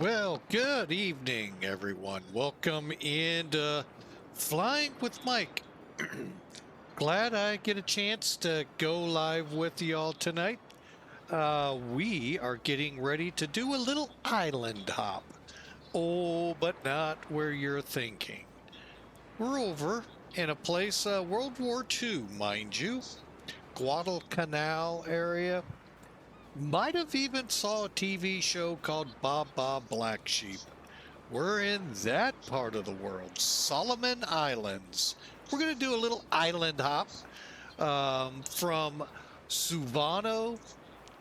Well, good evening, everyone. Welcome into Flying with Mike. Glad I get a chance to go live with y'all tonight. We are getting ready to do a little island hop. Oh, but not where you're thinking. We're over in a place, World War II, mind you, Guadalcanal area. Might have even saw a TV show called Bob Bob Black Sheep. We're in that part of the world, Solomon Islands. We're going to do a little island hop from Suavanao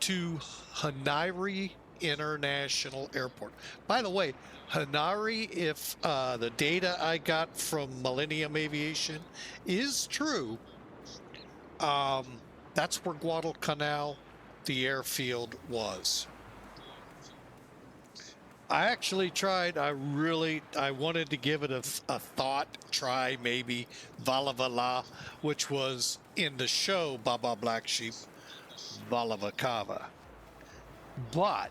to Honiara International Airport. By the way, Honiara, if the data I got from Millennium Aviation is true, that's where Guadalcanal, the airfield, was. I actually tried. I wanted to give it a thought, try maybe Valavala, which was in the show Baba Black Sheep, Valavakava. But,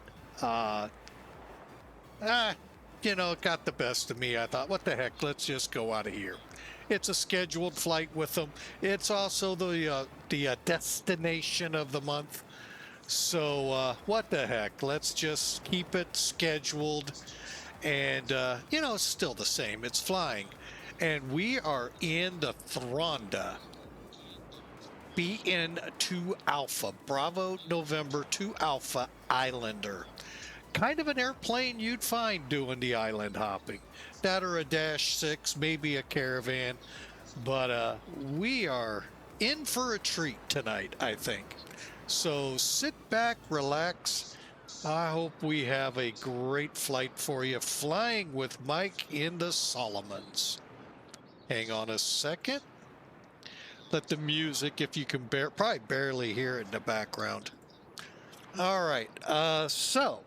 it got the best of me. I thought, what the heck, let's just go out of here. It's a scheduled flight with them. It's also the destination of the month. So what the heck, let's just keep it scheduled. And, it's still the same. It's flying. And we are in the Thranda. BN-2 Alpha, Bravo November 2 Alpha Islander. Kind of an airplane you'd find doing the island hopping. That or a Dash 6, maybe a Caravan. But we are in for a treat tonight, I think. So sit back, relax. I hope we have a great flight for you. Flying with Mike in the Solomons. Hang on a second. Let the music, if you can probably barely hear it in the background. All right, so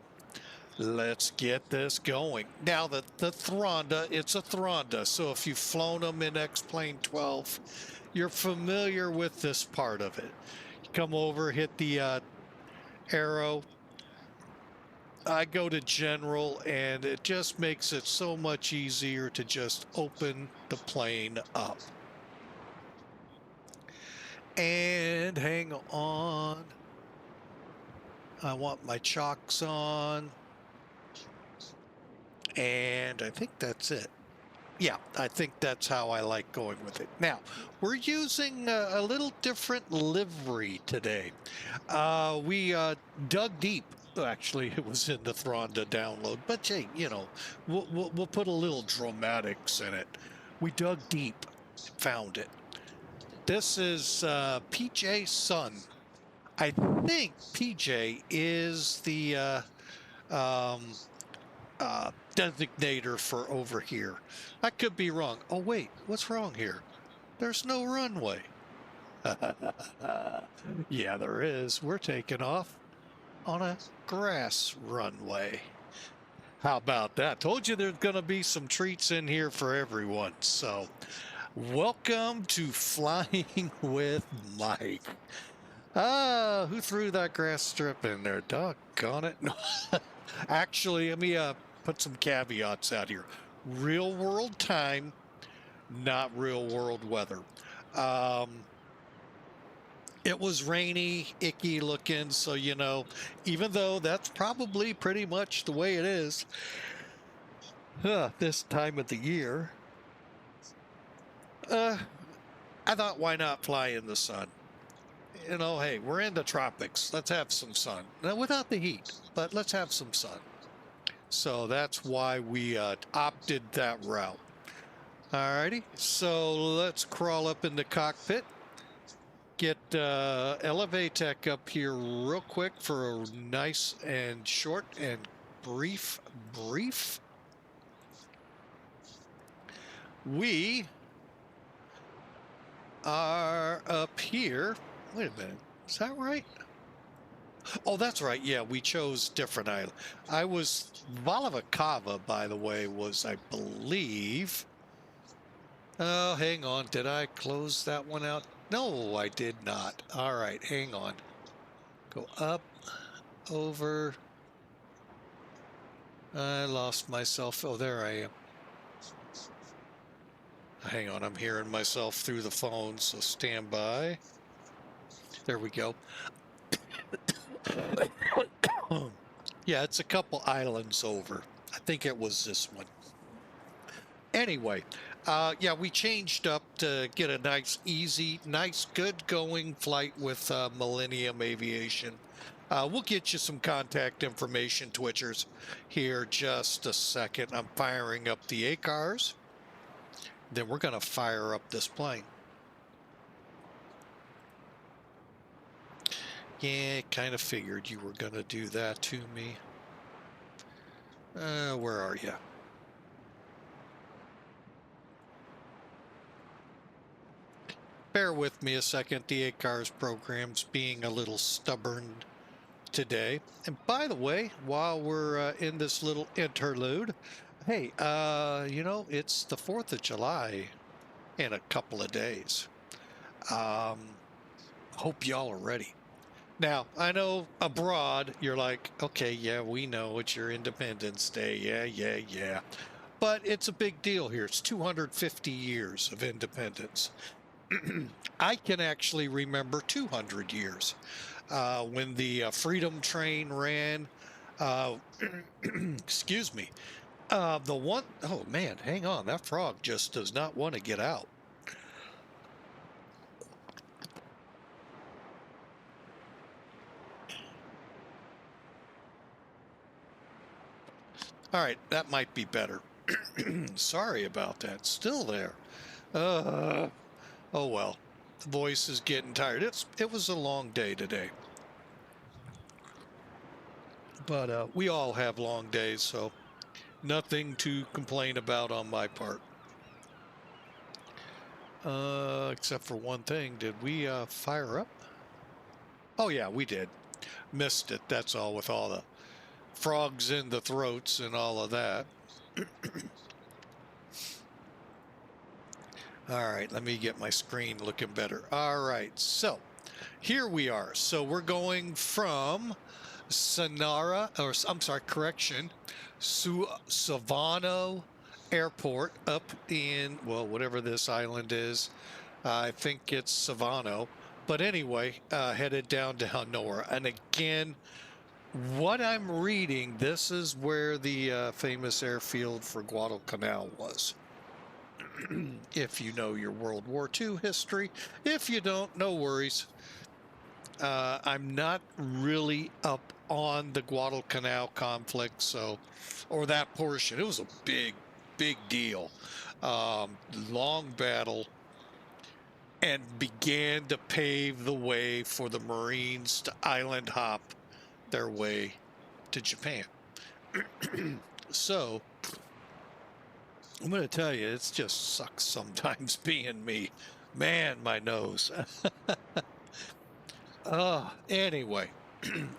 let's get this going. Now, the Thranda, it's a Thranda. So if you've flown them in X-Plane 12, you're familiar with this part of it. Come over, hit the arrow. I go to general, and it just makes it so much easier to just open the plane up. And hang on. I want my chocks on. And I think that's it. Yeah, I think that's how I like going with it. Now, we're using a little different livery today. We dug deep. Actually, it was in the Thronda download. But, hey, we'll put a little dramatics in it. We dug deep, found it. This is PJ Sun. I think PJ is the designator for over here. I could be wrong. Oh, wait, what's wrong here? There's no runway. Yeah, there is. We're taking off on a grass runway. How about that? Told you there's going to be some treats in here for everyone. So, welcome to Flying with Mike. Who threw that grass strip in there? Doggone it. Actually, let me put some caveats out here. Real world time, not real world weather. It was rainy, icky looking, so, even though that's probably pretty much the way it is this time of the year, I thought, why not fly in the sun? Hey, we're in the tropics. Let's have some sun. Now, without the heat, but let's have some sun. So that's why we opted that route. Alrighty, so let's crawl up in the cockpit. Get Elevatech up here real quick for a nice and short and brief. We are up here. Wait a minute, is that right? Oh, that's right. Yeah, we chose different island. I was Valavakava, by the way, was, I believe. Oh, hang on. Did I close that one out? No, I did not. All right, hang on. Go up, over, I lost myself. Oh, there I am. Hang on, I'm hearing myself through the phone, so stand by. There we go. Yeah, it's a couple islands over. I think it was this one. Anyway, yeah, we changed up to get a nice, easy, nice, good going flight with Millennium Aviation. We'll get you some contact information, Twitchers, here just a second. I'm firing up the ACARs. Then we're going to fire up this plane. Yeah, kind of figured you were going to do that to me. Where are you? Bear with me a second. The ACARS program's being a little stubborn today. And by the way, while we're in this little interlude, hey, you know, it's the 4th of July in a couple of days. Hope y'all are ready. Now, I know abroad, you're like, okay, yeah, we know it's your Independence Day. Yeah. But it's a big deal here. It's 250 years of independence. I can actually remember 200 years when the Freedom Train ran. Excuse me. The one, oh man, hang on. That frog just does not want to get out. All right, that might be better. Sorry about that. Still there. Oh well. The voice is getting tired. It was a long day today. But we all have long days, so nothing to complain about on my part. Except for one thing. Did we fire up? Oh yeah, we did. Missed it. That's all, with all the frogs in the throats and all of that. All right, let me get my screen looking better. All right, so here we are. So we're going from Suavanao Suavanao Airport up in, well, whatever this island is. I think it's Suavanao. But anyway, headed down to Honiara. And again, what I'm reading, this is where the famous airfield for Guadalcanal was. If you know your World War II history. If you don't, no worries. I'm not really up on the Guadalcanal conflict, so, or that portion. It was a big deal. Long battle, and began to pave the way for the Marines to island hop their way to Japan. So I'm going to tell you, it just sucks sometimes being me. Man, my nose. Anyway,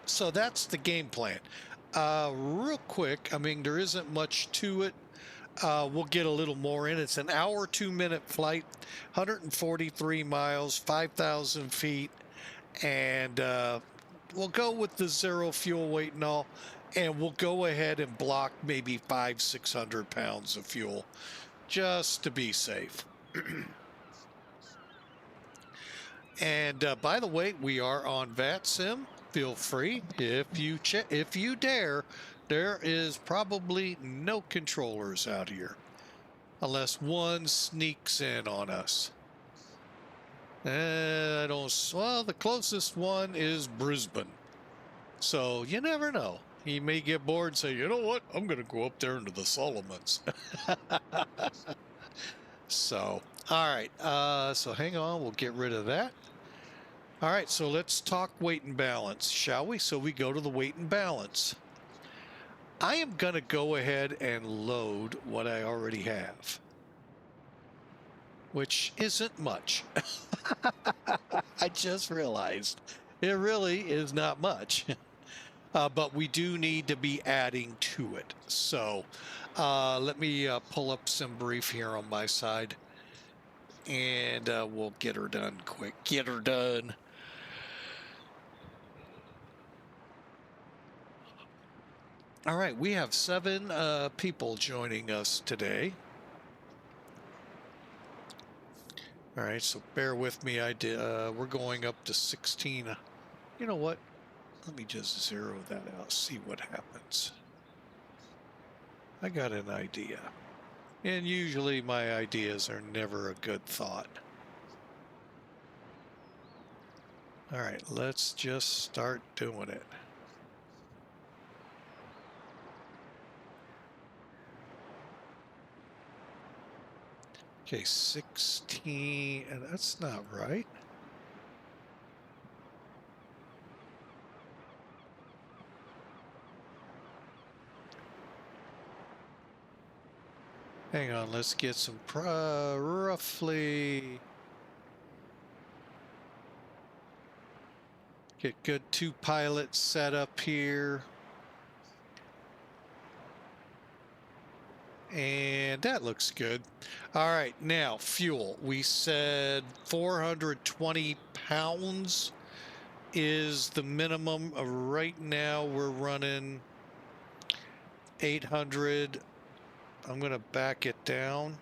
so that's the game plan. Real quick, I mean, there isn't much to it. We'll get a little more in. It's an hour, 2-minute flight, 143 miles, 5,000 feet. And we'll go with the zero fuel weight and all. And we'll go ahead and block maybe 500-600 pounds of fuel just to be safe. And by the way, we are on VATSIM. Feel free, if you dare. There is probably no controllers out here, unless one sneaks in on us. I don't. Well, the closest one is Brisbane, so you never know. He may get bored and say, you know what, I'm going to go up there into the Solomons. So, all right. So hang on, we'll get rid of that. All right, so let's talk weight and balance, shall we? So we go to the weight and balance. I am going to go ahead and load what I already have, which isn't much. I just realized it really is not much. But we do need to be adding to it. So let me pull up SimBrief here on my side, and we'll get her done quick. Get her done. All right, we have 7 people joining us today. All right, so bear with me. We're going up to 16. You know what? Let me just zero that out, see what happens. I got an idea. And usually my ideas are never a good thought. All right, let's just start doing it. Okay, 16, and that's not right. Hang on, let's get some roughly. Get good 2 pilots set up here. And that looks good. All right, now fuel. We said 420 pounds is the minimum. Right now we're running 800. I'm going to back it down.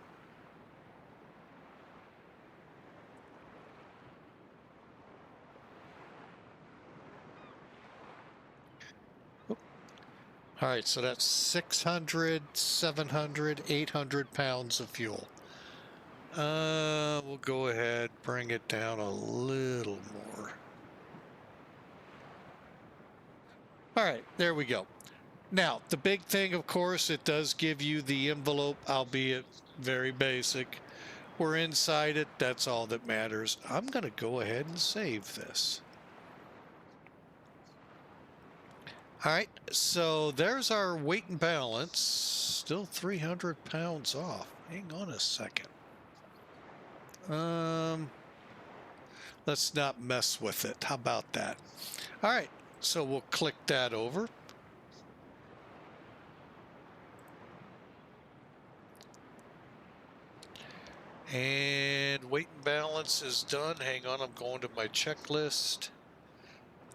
All right, so that's 600, 700, 800 pounds of fuel. We'll go ahead, bring it down a little more. All right, there we go. Now, the big thing, of course, it does give you the envelope, albeit very basic. We're inside it. That's all that matters. I'm going to go ahead and save this. All right, so there's our weight and balance. Still 300 pounds off. Hang on a second. Let's not mess with it. How about that? All right, so we'll click that over. And weight and balance is done. Hang on, I'm going to my checklist.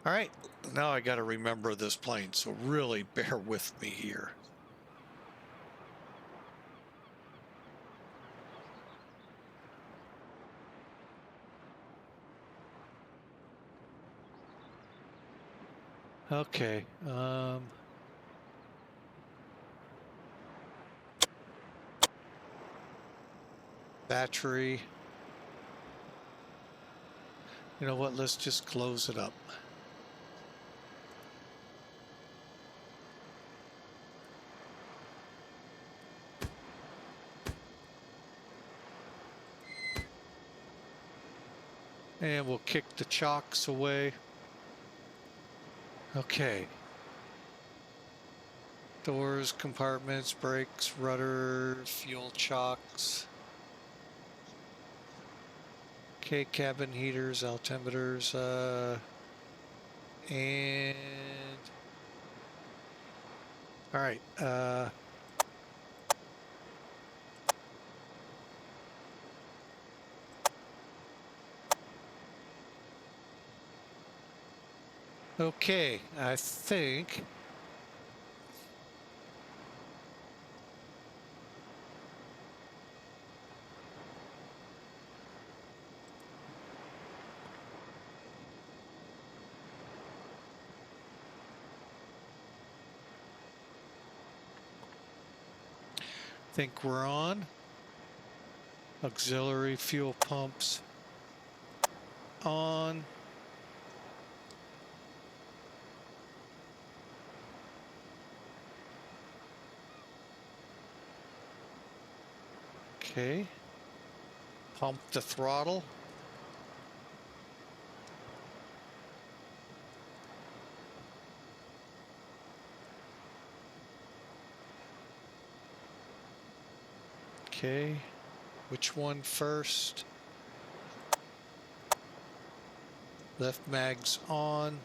All right, now I got to remember this plane, so really bear with me here. Okay. Battery. You know what? Let's just close it up. And we'll kick the chocks away. Okay. Doors, compartments, brakes, rudder, fuel chocks. Okay, cabin heaters, altimeters, and all right, okay, I think we're on. Auxiliary fuel pumps on. Okay. Pump the throttle. Okay. Which one first? Left mag's on.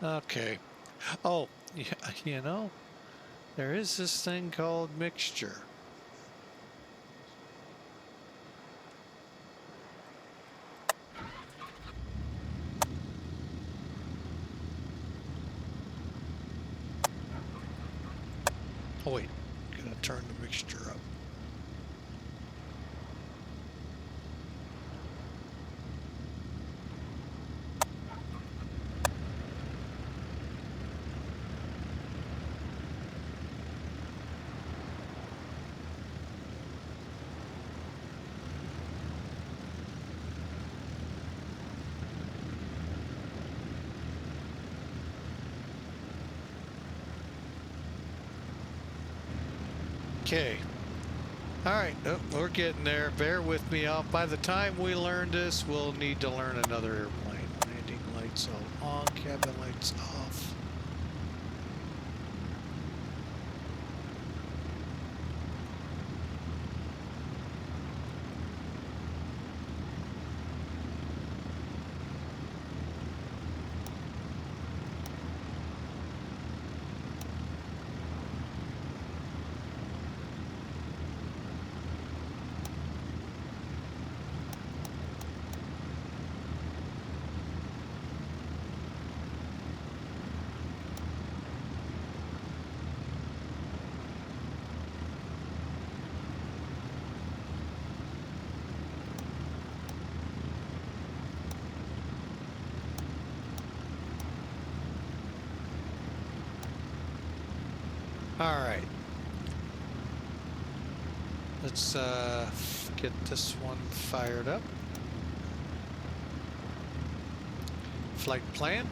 Okay. Oh, yeah, you know, there is this thing called mixture. Oh wait, gotta turn the mixture up. Okay. All right, oh, we're getting there. Bear with me. By the time we learn this, we'll need to learn another airplane. Landing lights all on, cabin lights off. All right. Let's get this one fired up. Flight plan.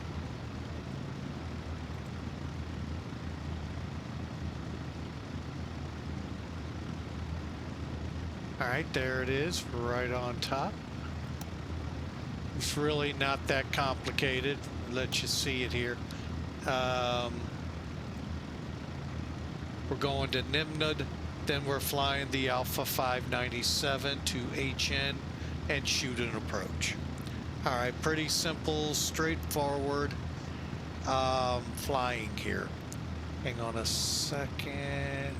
All right, there it is, right on top. It's really not that complicated. Let you see it here. We're going to Nimnud, then we're flying the Alpha 597 to HN and shoot an approach. All right, pretty simple, straightforward flying here. Hang on a second.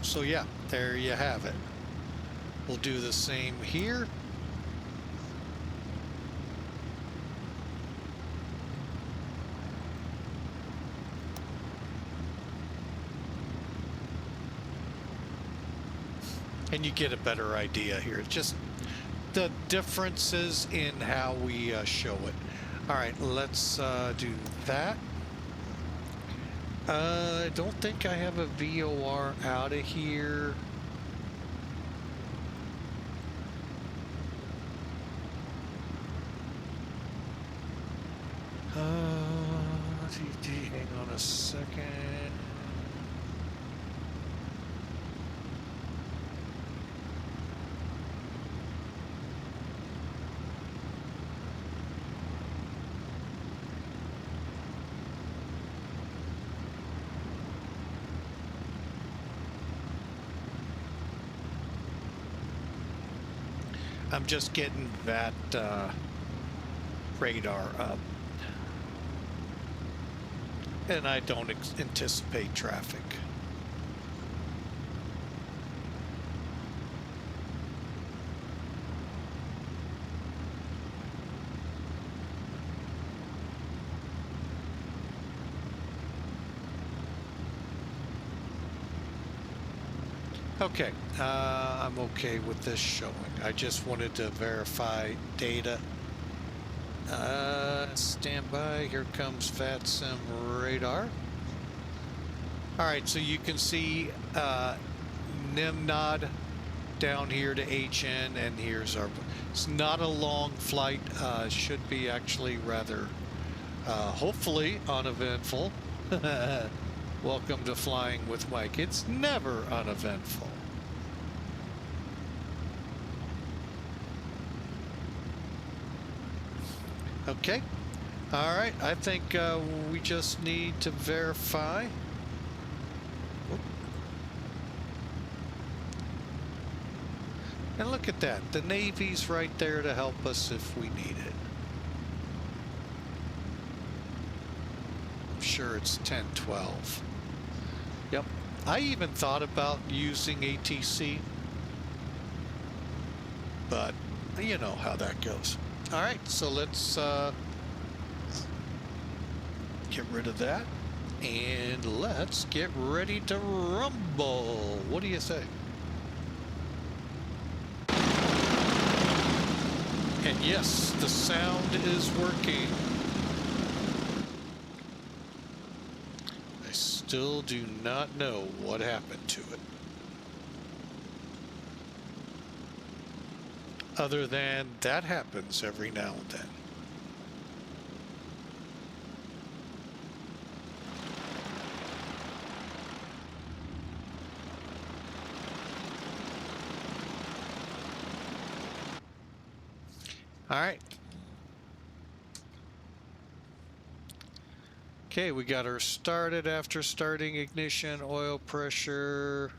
So yeah, there you have it. We'll do the same here. And you get a better idea here. Just the differences in how we show it. All right, let's do that. I don't think I have a VOR out of here. Hang on a second. I'm just getting that radar up, and I don't anticipate traffic. Okay, I'm okay with this showing. I just wanted to verify data. Stand by. Here comes VATSIM radar. All right, so you can see Nimnod down here to HN, and here's our. It's not a long flight. Should be actually rather, hopefully, uneventful. Welcome to Flying with Mike. It's never uneventful. Okay. All right. I think we just need to verify. And look at that. The Navy's right there to help us if we need it. I'm sure it's 1012. Yep. I even thought about using ATC, but you know how that goes. All right, so let's get rid of that and let's get ready to rumble. What do you say? And yes, the sound is working. I still do not know what happened to it. Other than that happens every now and then. All right. Okay, we got her started after starting ignition, oil pressure.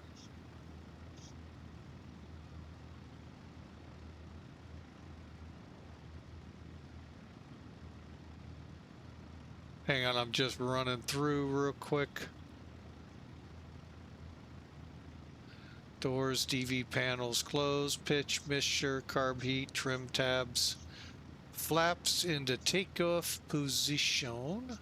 Hang on, I'm just running through real quick. Doors, DV panels closed, pitch, mixture, carb heat, trim tabs, flaps into takeoff position.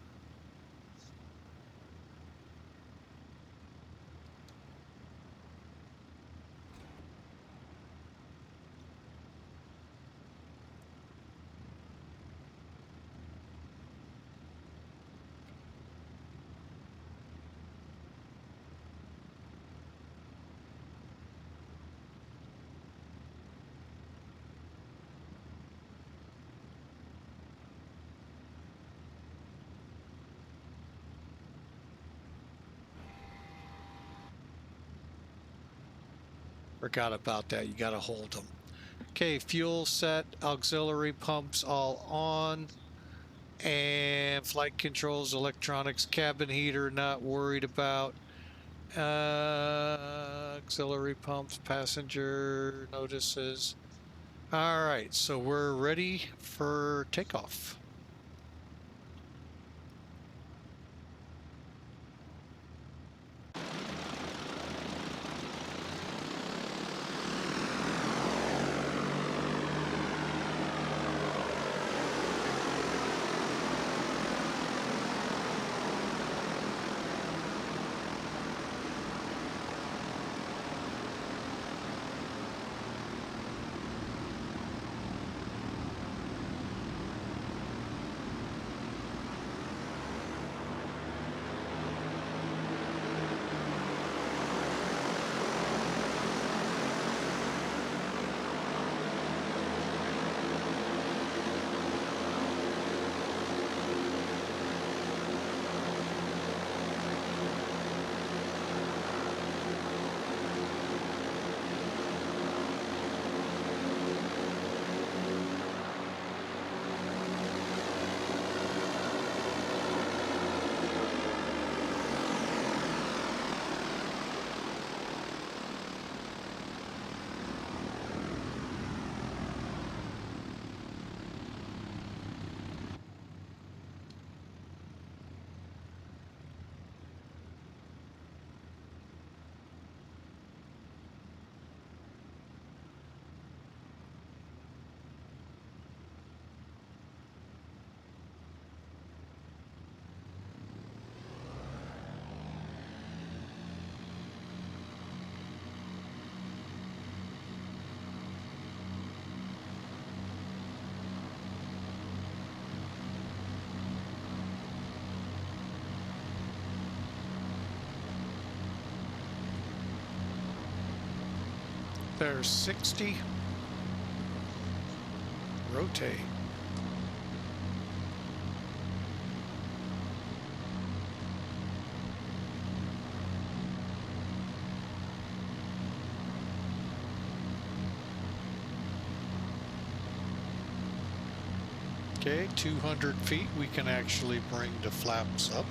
Forgot about that. You got to hold them. Okay, fuel set, auxiliary pumps all on, and flight controls, electronics, cabin heater, not worried about. Auxiliary pumps, passenger notices. All right, so we're ready for takeoff. There's 60. Rotate. Okay, 200 feet, we can actually bring the flaps up.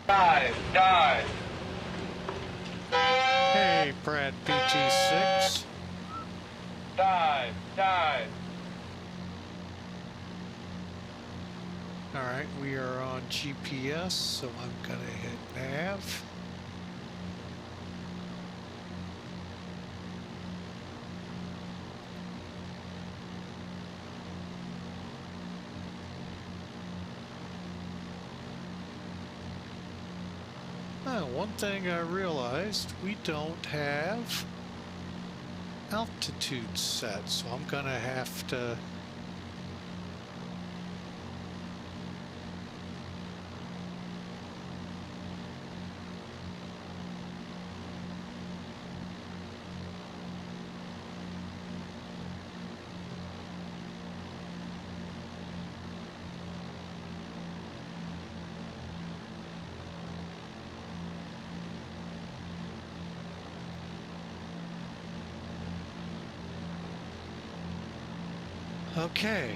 Dive. Hey, Pratt PT6. Dive. All right, we are on GPS, so I'm going to hit nav. One thing I realized, we don't have altitude set, so I'm going to have to Okay,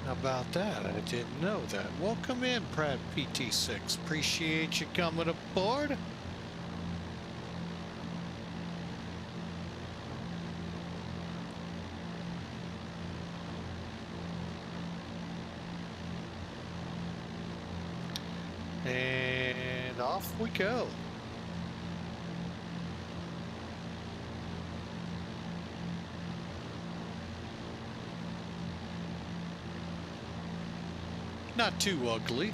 how about that? I didn't know that. Welcome in, Pratt PT6. Appreciate you coming aboard. And off we go. Not too ugly.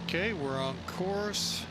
Okay, we're on course.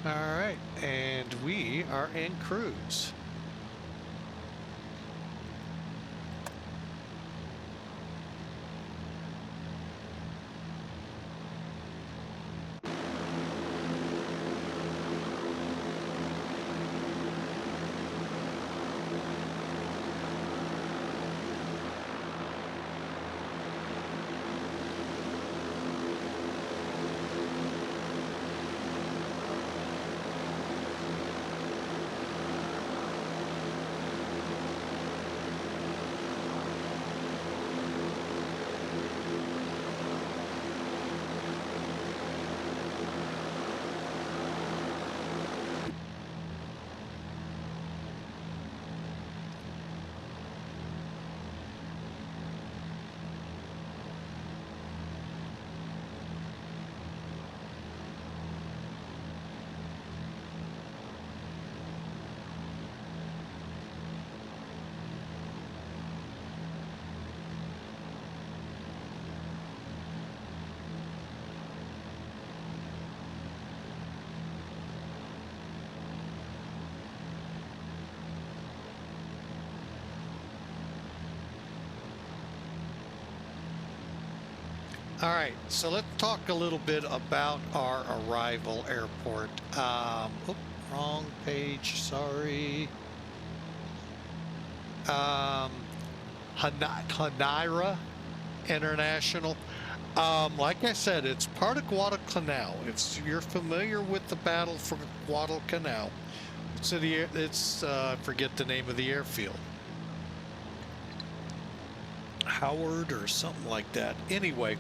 All right, and we are in cruise. All right, so let's talk a little bit about our arrival airport. Wrong page, sorry. Honiara International. Like I said, it's part of Guadalcanal. You're familiar with the battle for Guadalcanal. So I forget the name of the airfield. Howard or something like that. Anyway,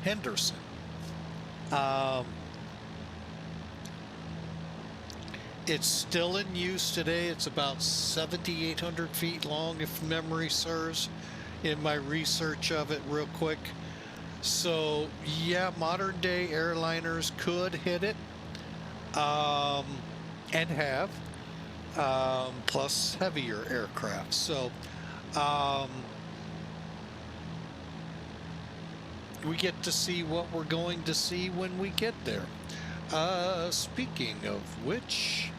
Henderson. It's still in use today. It's about 7,800 feet long, if memory serves, in my research of it real quick. So yeah, modern day airliners could hit it, and have, plus heavier aircraft. So we get to see what we're going to see when we get there. Speaking of which,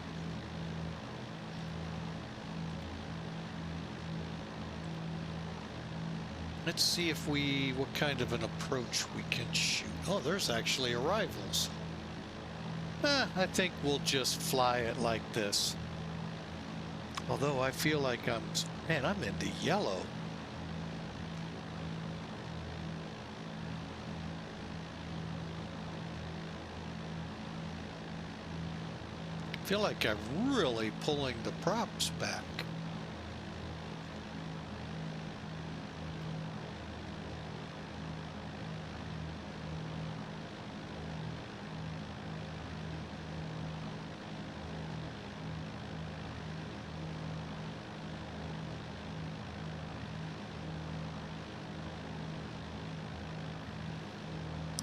let's see if what kind of an approach we can shoot. Oh, there's actually arrivals. I think we'll just fly it like this. Although I feel like I'm into yellow. I feel like I'm really pulling the props back.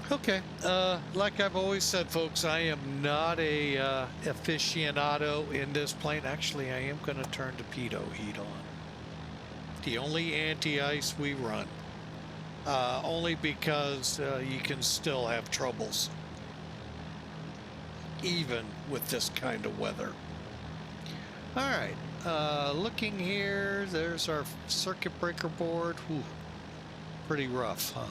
Okay, like I've always said, folks, I am not a aficionado in this plane. Actually, I am going to turn the pitot heat on. The only anti-ice we run. Only because you can still have troubles, even with this kind of weather. All right, looking here, there's our circuit breaker board. Whew, pretty rough, huh?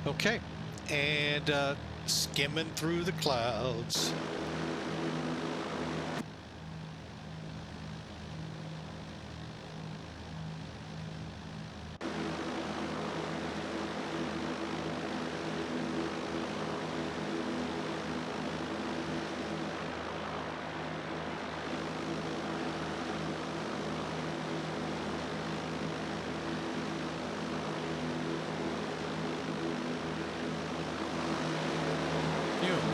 Okay, and skimming through the clouds.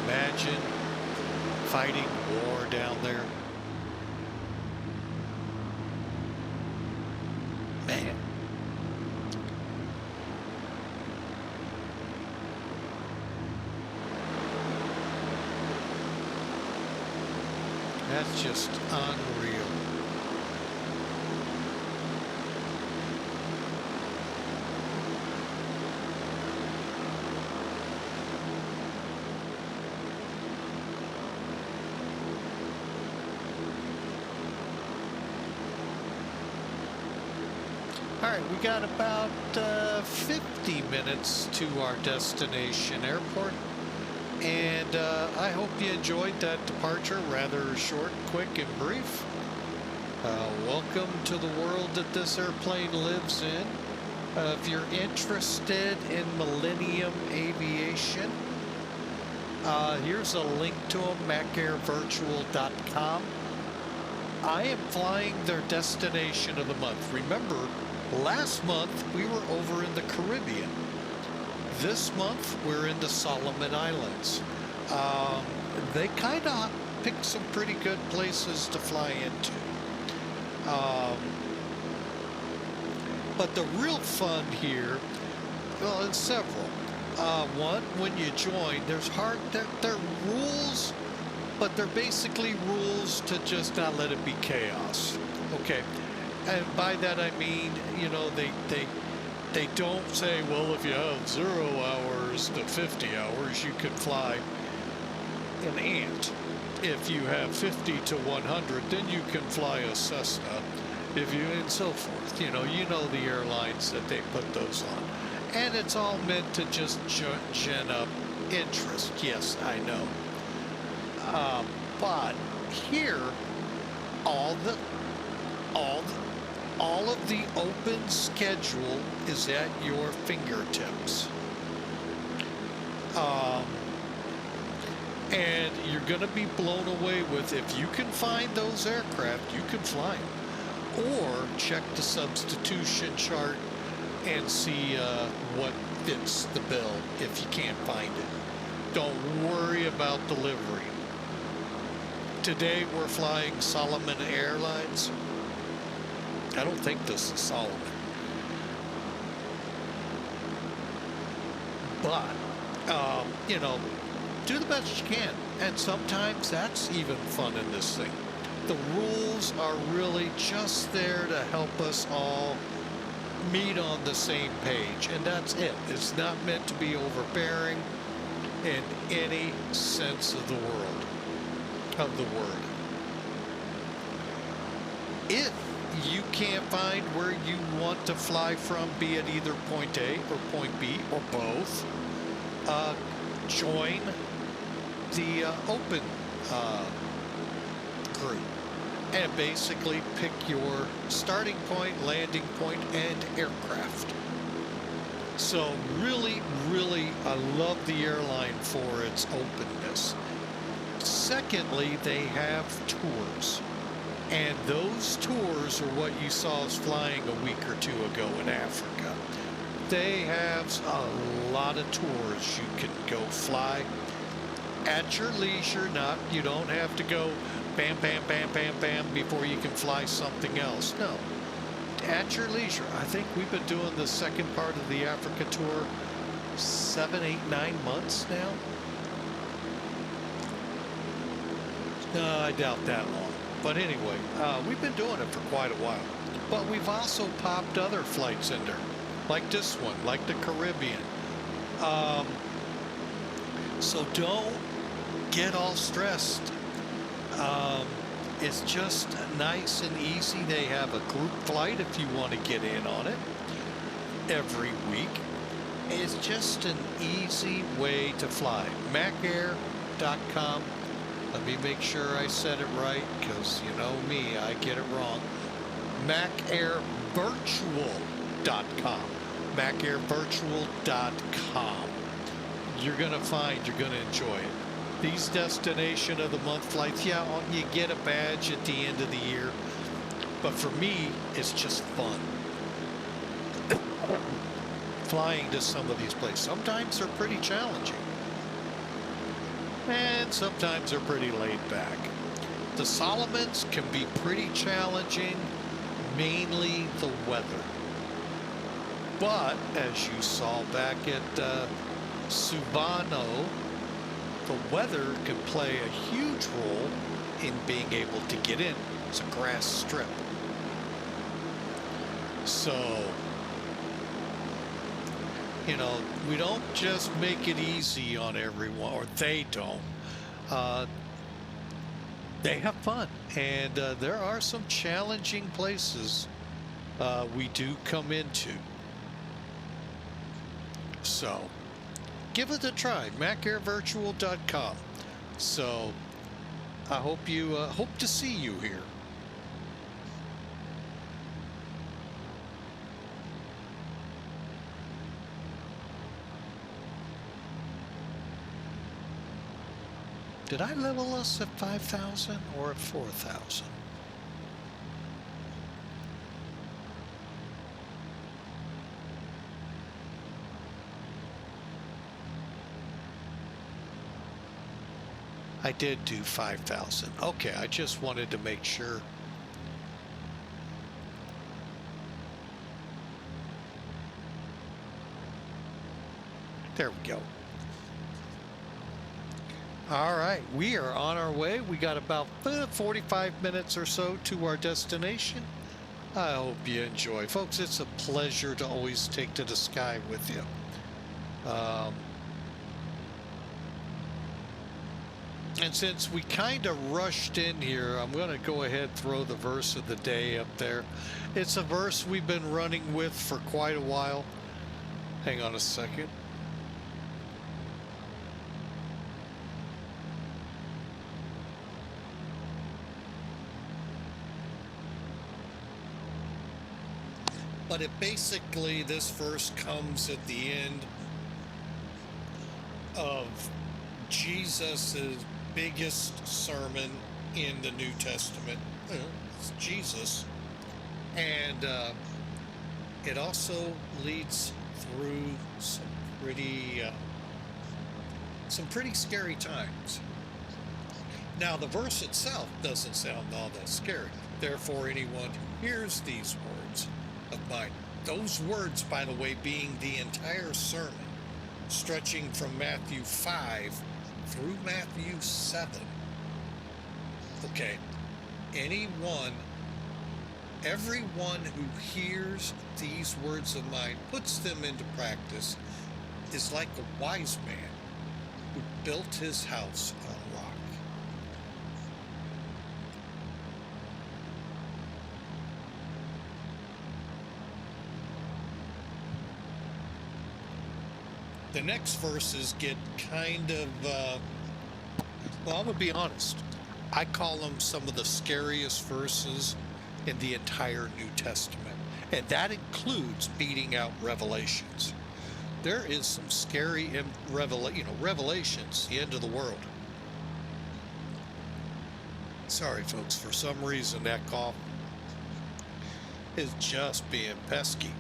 Imagine fighting war down there. Man. That's just unreal. All right, we got about 50 minutes to our destination airport, and I hope you enjoyed that departure, rather short, quick, and brief. Welcome to the world that this airplane lives in. If you're interested in Millennium Aviation, here's a link to them, MACAIRvirtual.com. I am flying their destination of the month. Remember, last month we were over in the Caribbean. This month we're in the Solomon Islands. They kind of picked some pretty good places to fly into. But the real fun here, well, it's several. One, when you join, they're rules, but they're basically rules to just not let it be chaos. Okay, and by that I mean, you know, they don't say, well, if you have 0 hours to 50 hours, you can fly an Ant. If you have 50 to 100, then you can fly a Cessna. If you, and so forth. You know the airlines that they put those on. And it's all meant to just gen up interest. Yes, I know. But here, all of the open schedule is at your fingertips. And you're going to be blown away with, if you can find those aircraft, you can fly them. Or check the substitution chart and see what fits the bill if you can't find it. Don't worry about delivery. Today we're flying Solomon Airlines. I don't think this is Solomon. But, you know, do the best you can. And sometimes that's even fun in this thing. The rules are really just there to help us all meet on the same page. And that's it. It's not meant to be overbearing in any sense of the word. If you can't find where you want to fly from, be it either point A or point B or both, join the open group and basically pick your starting point, landing point, and aircraft. So really, I love the airline for its openness. Secondly, they have tours. And those tours are what you saw us flying a week or two ago in Africa. They have a lot of tours you can go fly at your leisure. You don't have to go bam, bam, bam, bam, bam before you can fly something else. No, at your leisure. I think we've been doing the second part of the Africa tour 7, 8, 9 months now. No, I doubt that long. But anyway, we've been doing it for quite a while. But we've also popped other flights in there, like this one, like the Caribbean. So don't get all stressed. It's just nice and easy. They have a group flight if you want to get in on it every week. It's just an easy way to fly. MACAIR.com. Let me make sure I said it right, because you know me, I get it wrong. MACAIRvirtual.com. MACAIRvirtual.com. You're going to find you're going to enjoy it. These destination of the month flights, yeah, you get a badge at the end of the year. But for me, it's just fun. Flying to some of these places. Sometimes they're pretty challenging. And sometimes they're pretty laid back. The Solomons can be pretty challenging, mainly the weather. But as you saw back at Suavanao, the weather can play a huge role in being able to get in. It's a grass strip. So, you know, we don't just make it easy on everyone, or they don't. They have fun, and there are some challenging places we do come into. So, give it a try, MACAIRvirtual.com. So, I hope to see you here. Did I level us at 5,000 or at 4,000? I did do 5,000. Okay, I just wanted to make sure. There we go. All right, we are on our way. We got about 45 minutes or so to our destination. I hope you enjoy. Folks, it's a pleasure to always take to the sky with you. And since we kind of rushed in here, I'm going to go ahead and throw the verse of the day up there. It's a verse we've been running with for quite a while. Hang on a second. But it basically, this verse comes at the end of Jesus's biggest sermon in the New Testament. It's Jesus. And it also leads through some pretty scary times. Now, the verse itself doesn't sound all that scary. Therefore, anyone who hears these words of mine, those words, by the way, being the entire sermon, stretching from Matthew 5 through Matthew 7. Okay, everyone who hears these words of mine, puts them into practice, is like a wise man who built his house on rock. The next verses get kind of, well, I'm going to be honest. I call them some of the scariest verses in the entire New Testament. And that includes beating out Revelations. There is some scary Revelations, the end of the world. Sorry, folks, for some reason that cough is just being pesky.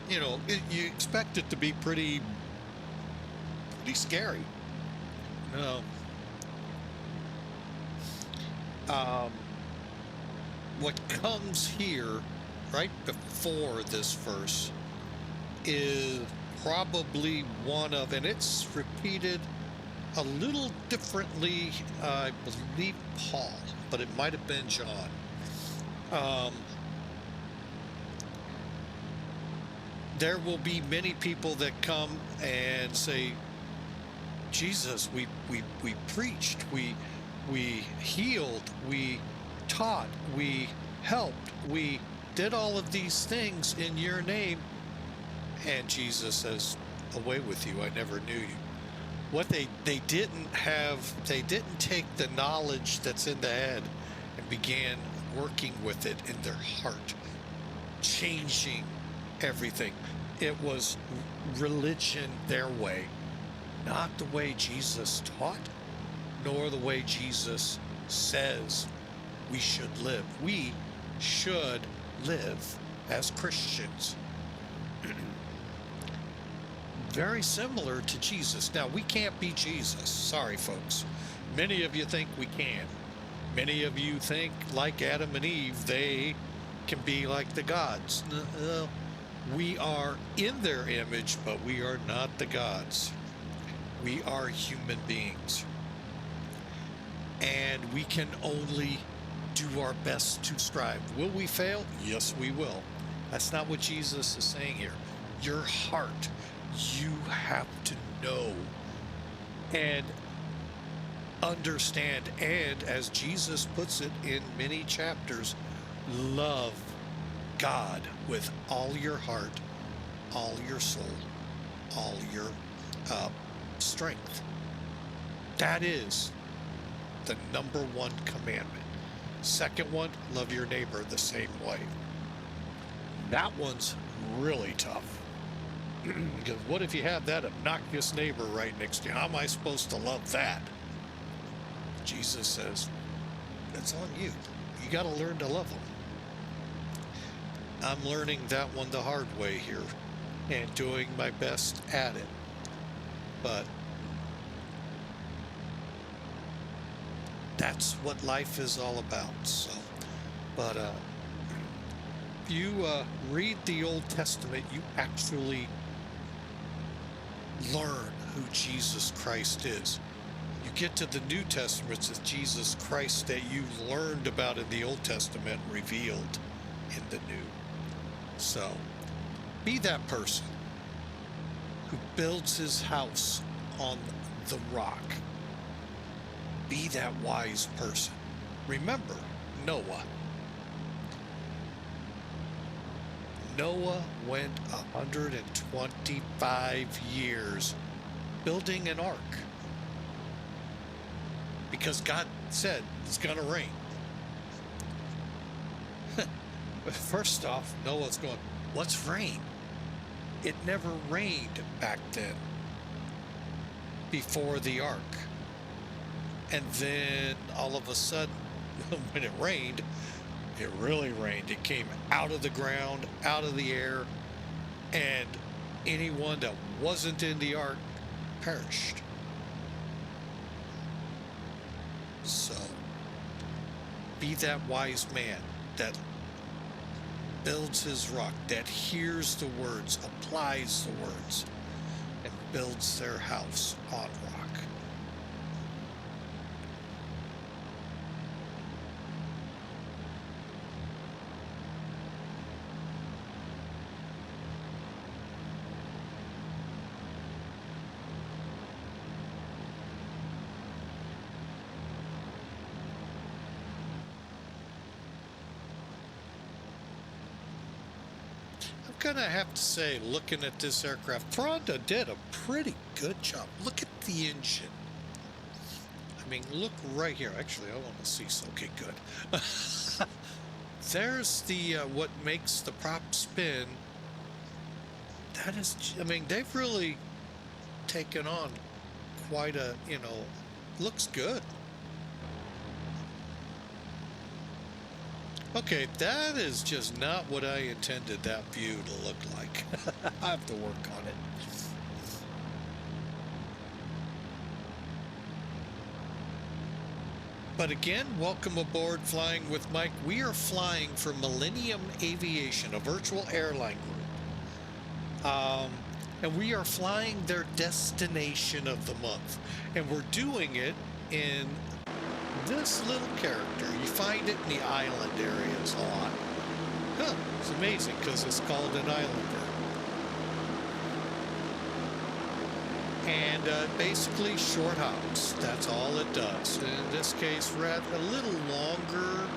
You expect it to be pretty scary. No. What comes here right before this verse is probably one of, and it's repeated a little differently, I believe Paul, but it might have been John. There will be many people that come and say, Jesus, we preached, we healed, we taught, we helped, we did all of these things in your name. And Jesus says, away with you, I never knew you. What they didn't take the knowledge that's in the head and began working with it in their heart, changing everything. It was religion their way, not the way Jesus taught, nor the way Jesus says we should live. We should live as Christians. Very similar to Jesus. Now, we can't be Jesus. Sorry, folks. Many of you think we can. Many of you think, like Adam and Eve, they can be like the gods. No, we are in their image, but we are not the gods. We are human beings. And we can only do our best to strive. Will we fail? Yes, we will. That's not what Jesus is saying here. Your heart, you have to know and understand, and as Jesus puts it in many chapters, love God with all your heart, all your soul, all your strength. That is the number one commandment. Second one, love your neighbor the same way. That one's really tough. Because what if you have that obnoxious neighbor right next to you? How am I supposed to love that? Jesus says, that's on you. You got to learn to love them. I'm learning that one the hard way here and doing my best at it. But that's what life is all about. So, but you read the Old Testament, you actually learn who Jesus Christ is. You get to the New Testament, it's Jesus Christ that you learned about in the Old Testament revealed in the New. So be that person who builds his house on the rock. Be that wise person. Remember Noah. Noah went 125 years building an ark because God said it's going to rain. First off, Noah's going, what's rain? It never rained back then before the ark. And then all of a sudden, when it rained, it really rained. It came out of the ground, out of the air, and anyone that wasn't in the ark perished. So, be that wise man that builds his rock, that hears the words, applies the words, and builds their house on rock. Gonna have to say, looking at this aircraft, Thanda did a pretty good job. Look at the engine. I mean, look right here. Actually, I want to see. Okay, good. There's the what makes the prop spin. That is, I mean, they've really taken on quite a, looks good. Okay, that is just not what I intended that view to look like. I have to work on it. But again, welcome aboard Flying with Mike. We are flying for Millennium Aviation, a virtual airline group. And we are flying their destination of the month. And we're doing it in this little character. You find it in the island areas a lot. Huh, it's amazing because it's called an islander. And basically short hops. That's all it does. In this case, we're at a little longer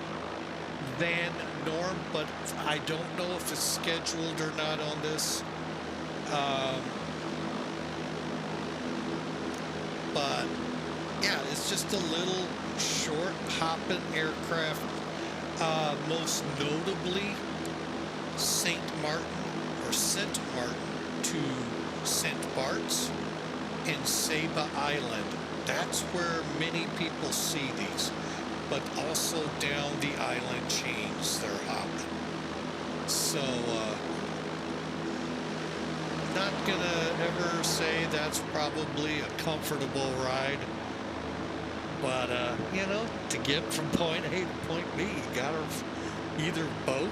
than norm, but I don't know if it's scheduled or not on this. But yeah, it's just a little short hopping aircraft. Most notably, St. Martin to St. Bart's in Saba Island. That's where many people see these, but also down the island chains they're hopping. So, not gonna ever say that's probably a comfortable ride. But, to get from point A to point B, you gotta either boat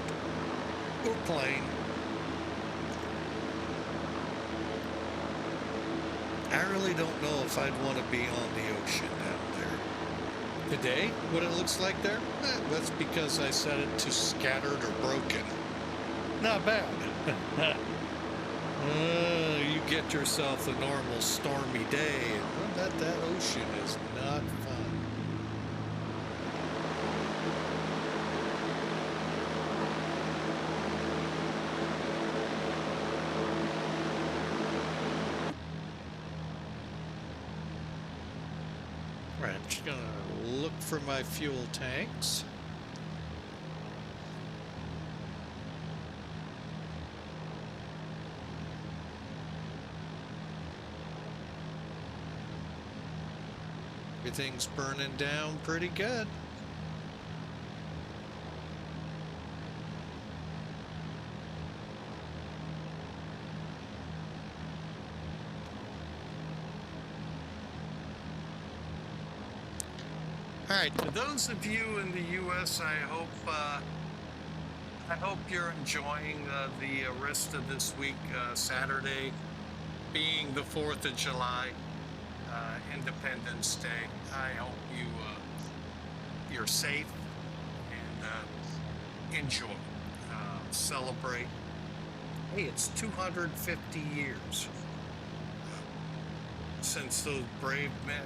or plane. I really don't know if I'd want to be on the ocean down there. Today, what it looks like there? That's because I set it to scattered or broken. Not bad. You get yourself a normal stormy day, and that ocean is not fun. Right, I'm just gonna look for my fuel tanks. Everything's burning down pretty good. All right, to those of you in the U.S., I hope I hope you're enjoying the rest of this week, Saturday being the 4th of July, Independence Day. I hope you're safe and enjoy, celebrate. Hey, it's 250 years since those brave men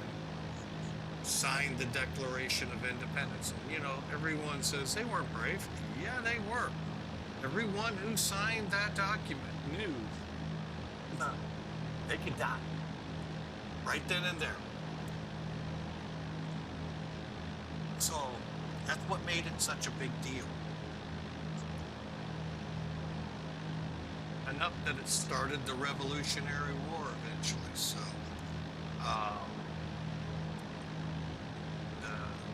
signed the Declaration of Independence. And, you know, everyone says they weren't brave. Yeah, they were. Everyone who signed that document knew they could die right then and there. So that's what made it such a big deal. Enough that it started the Revolutionary War eventually. So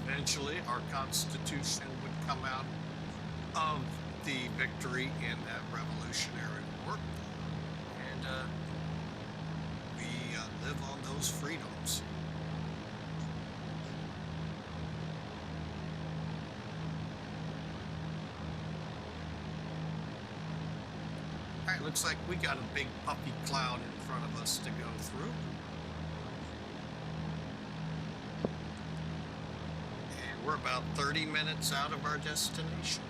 eventually our Constitution would come out of the victory in that Revolutionary War. And we live on those freedoms. All right, looks like we got a big puffy cloud in front of us to go through. And we're about 30 minutes out of our destination.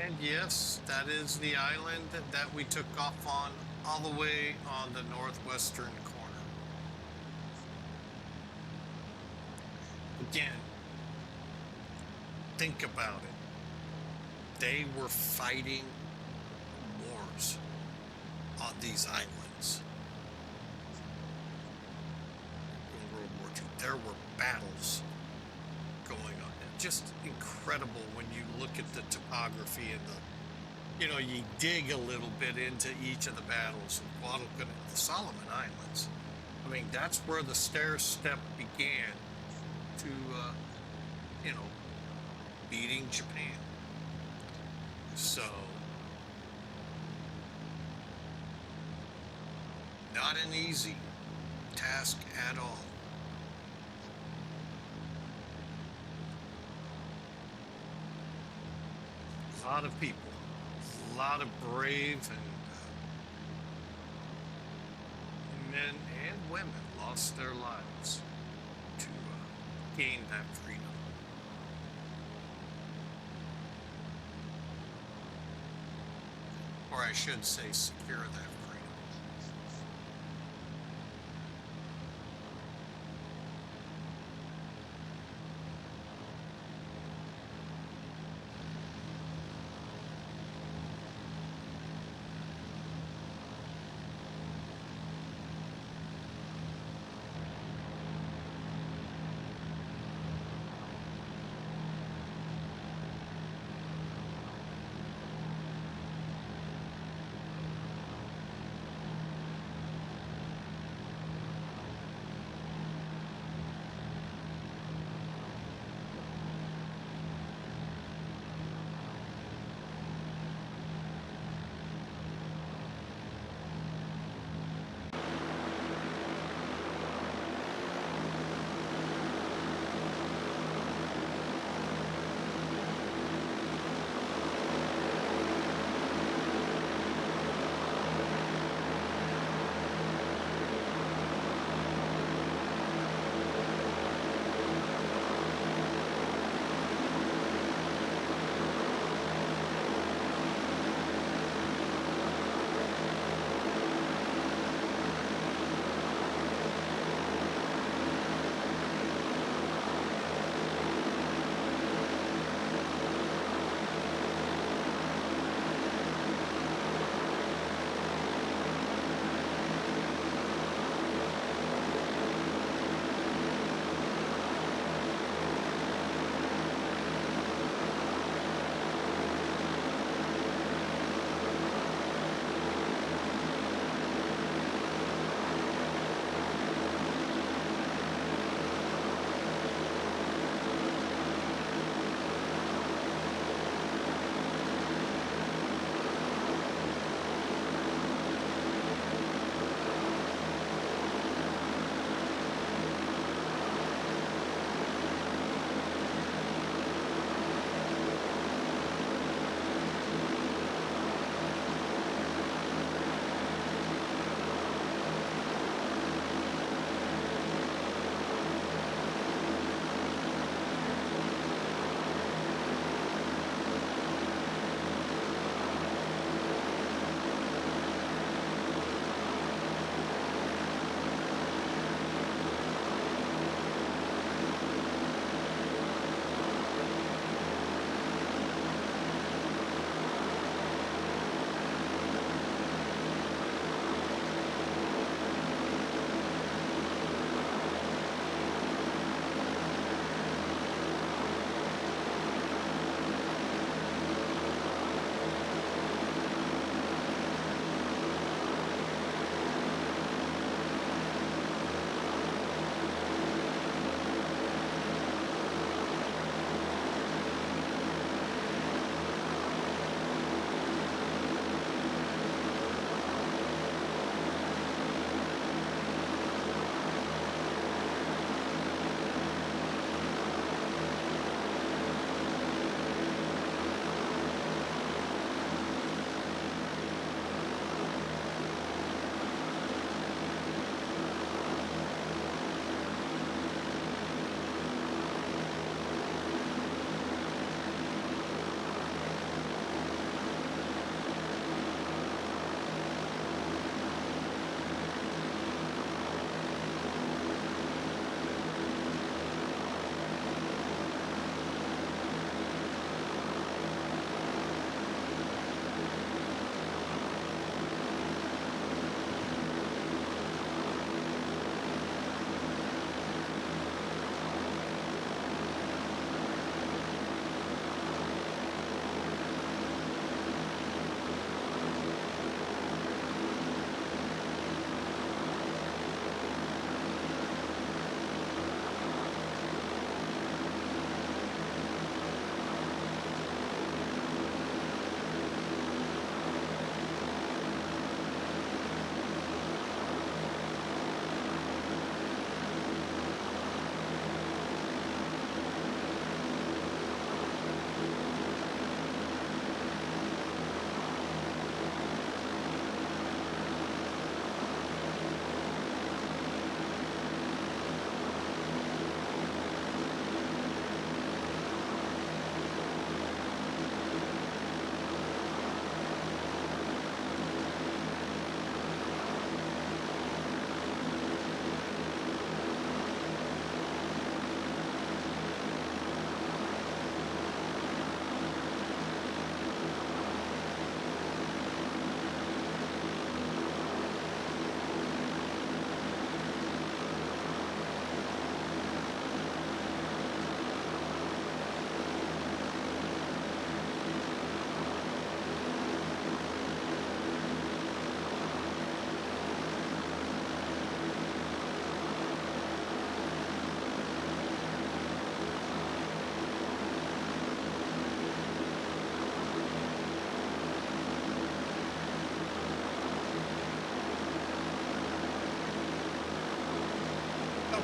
And yes, that is the island that we took off on, all the way on the northwestern corner. Again, think about it. They were fighting wars on these islands. In World War II, there were battles going on. Just incredible when you look at the topography and you dig a little bit into each of the battles in Guadalcanal, the Solomon Islands. I mean, that's where the stair step began to, beating Japan. So, not an easy task at all. A lot of people, a lot of brave and men and women lost their lives to gain that freedom. Or I should say, secure that freedom.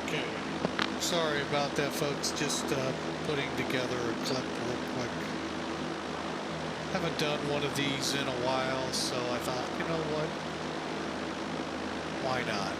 Okay. Sorry about that, folks. Just putting together a clip real quick. Haven't done one of these in a while, so I thought, you know what? Why not?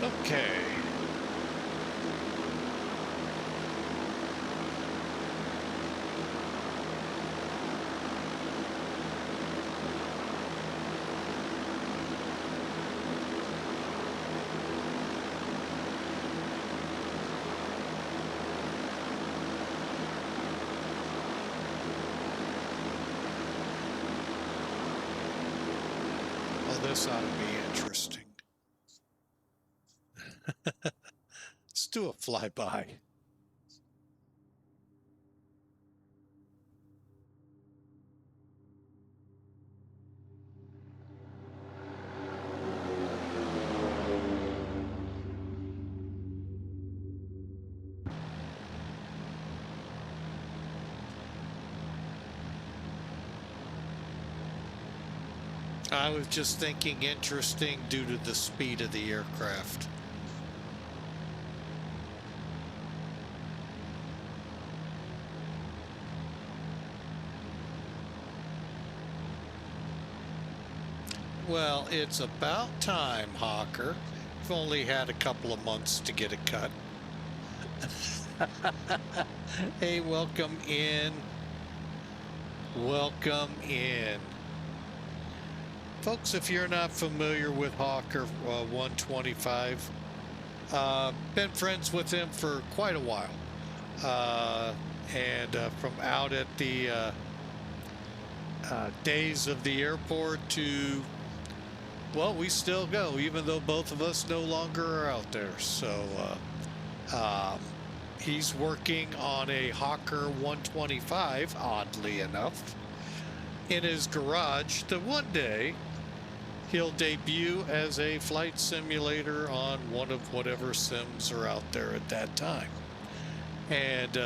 Okay. Well, this ought to be interesting. Let's do a flyby. I was just thinking interesting due to the speed of the aircraft. Well, it's about time, Hawker. You've only had a couple of months to get it cut. Hey, welcome in. Welcome in. Folks, if you're not familiar with Hawker 125, been friends with him for quite a while. And from out at the days of the airport to, well, we still go, even though both of us no longer are out there. So he's working on a Hawker 125, oddly enough, in his garage that one day he'll debut as a flight simulator on one of whatever sims are out there at that time. And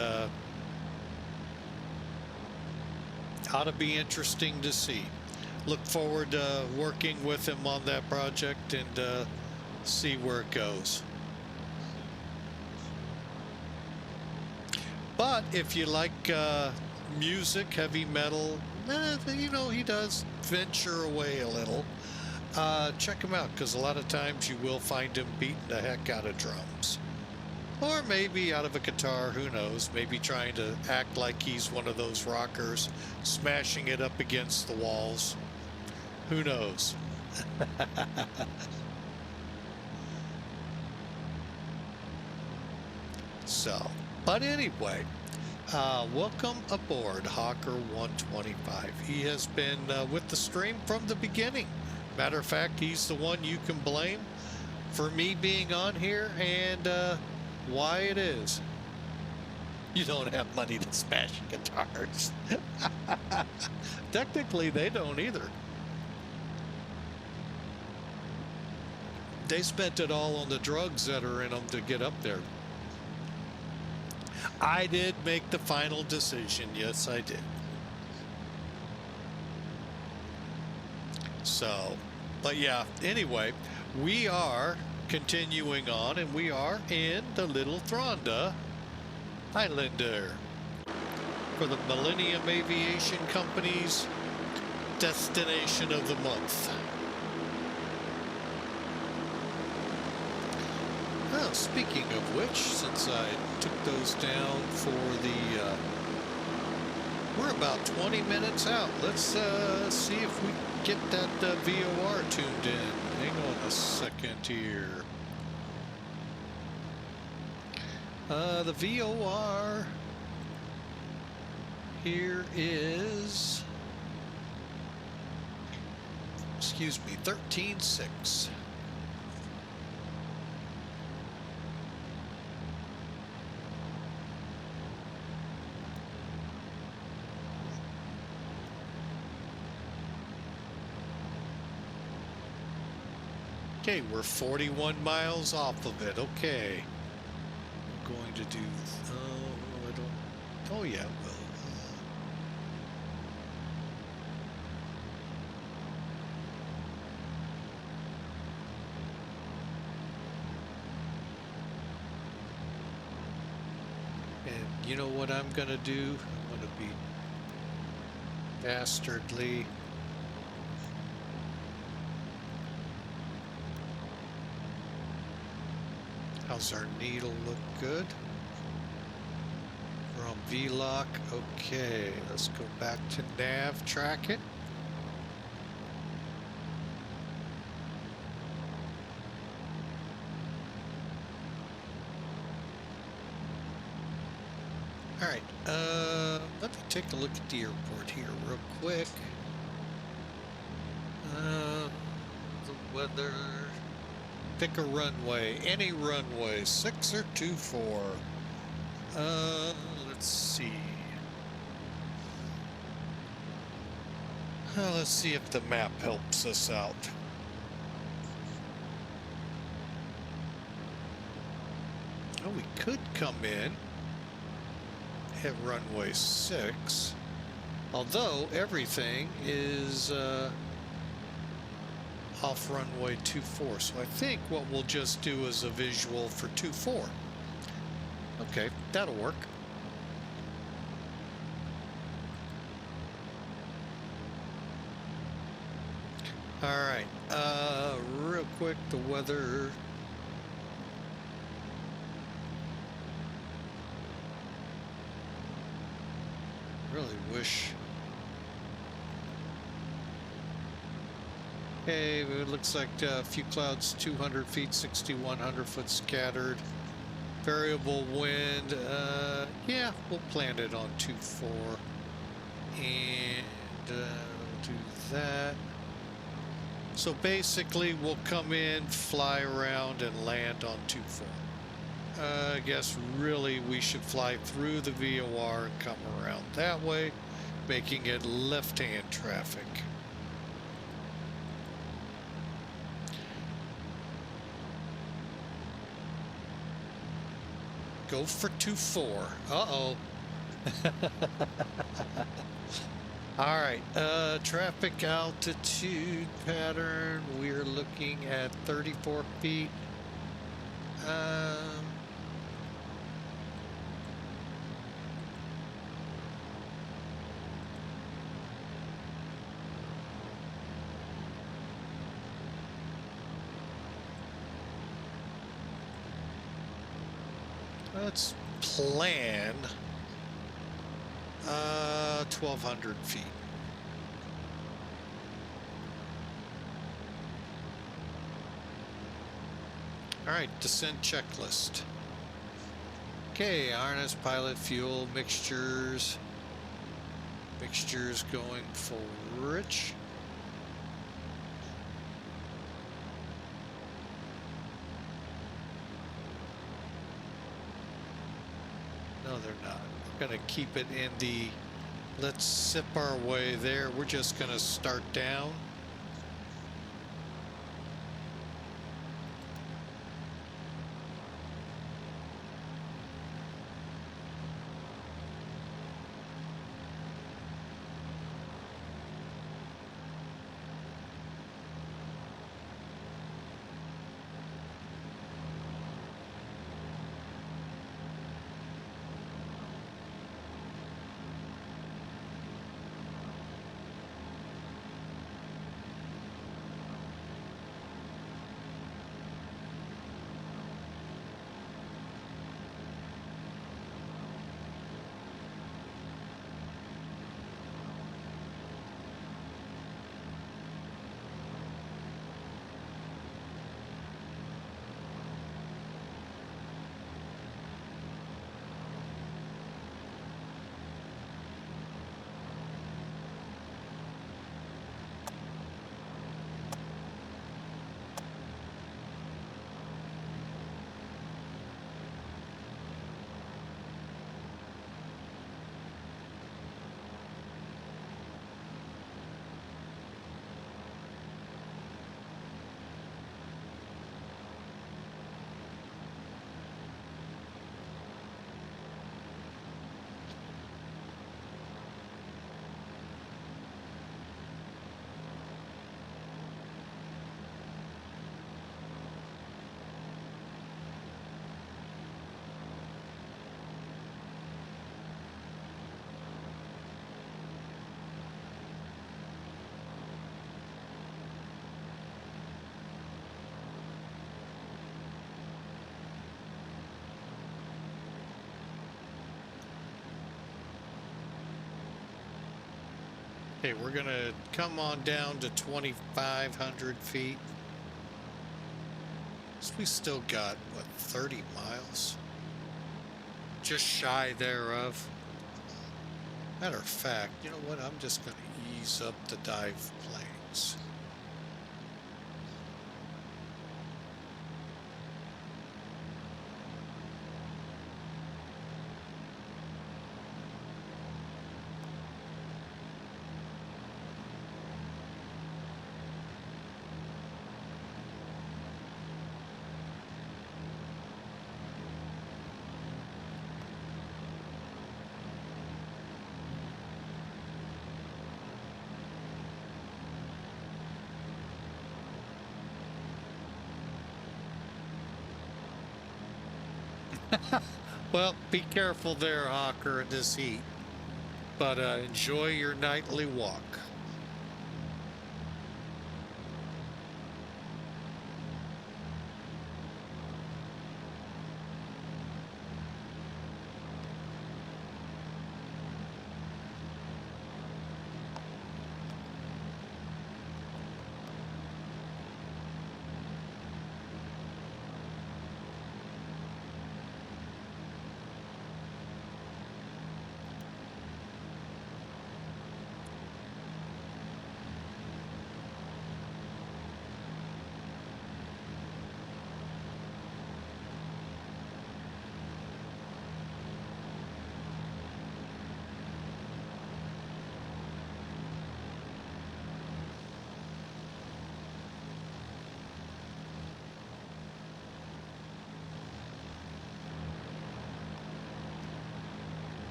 ought to be interesting to see. Look forward to working with him on that project and see where it goes. But if you like music, heavy metal, you know, he does venture away a little. check him out, because a lot of times you will find him beating the heck out of drums. Or maybe out of a guitar, who knows, maybe trying to act like he's one of those rockers, smashing it up against the walls. Who knows? So, but anyway, welcome aboard Hawker 125. He has been with the stream from the beginning. Matter of fact, he's the one you can blame for me being on here and why it is. You don't have money to smash guitars. Technically, they don't either. They spent it all on the drugs that are in them to get up there. I did make the final decision. Yes, I did. So, but yeah, anyway, we are continuing on, and we are in the little Thranda Highlander for the Millennium Aviation Company's destination of the month. Oh, speaking of which, since I took those down for the, we're about 20 minutes out. Let's see if we get that VOR tuned in. Hang on a second here. The VOR here is, excuse me, 13.6. Okay, we're 41 miles off of it. Okay. I'm going to do, oh, I don't, oh yeah, well. And you know what I'm going to do? I'm going to be dastardly. How's our needle look? Good. We're on V-lock. Okay, let's go back to nav, track it. All right, let me take a look at the airport here real quick. The weather. Pick a runway, any runway, 6 or 24. Let's see. Let's see if the map helps us out. Oh, we could come in at runway 6, although everything is off runway 24. So I think what we'll just do is a visual for 24. Okay, that'll work. All right, real quick, the weather. Really wish. Okay, it looks like a few clouds, 200 feet, 6,100 foot scattered. Variable wind, yeah, we'll plan it on 2-4. And we'll do that. So basically, we'll come in, fly around, and land on 2-4. I guess really we should fly through the VOR and come around that way, making it left-hand traffic. Go for 2-4. Uh-oh. All right, traffic altitude pattern, we're looking at 34 feet. Let's plan 1,200 feet. All right, descent checklist. Okay, harness, pilot, fuel, mixtures. Mixtures going full rich. No, they're not. We're gonna keep it in the, let's sip our way there. We're just gonna start down. Okay, we're gonna come on down to 2,500 feet. So we still got, what, 30 miles? Just shy thereof. Matter of fact, you know what? I'm just gonna ease up the dive planes. Well, be careful there, Hawker, in this heat. But enjoy your nightly walk.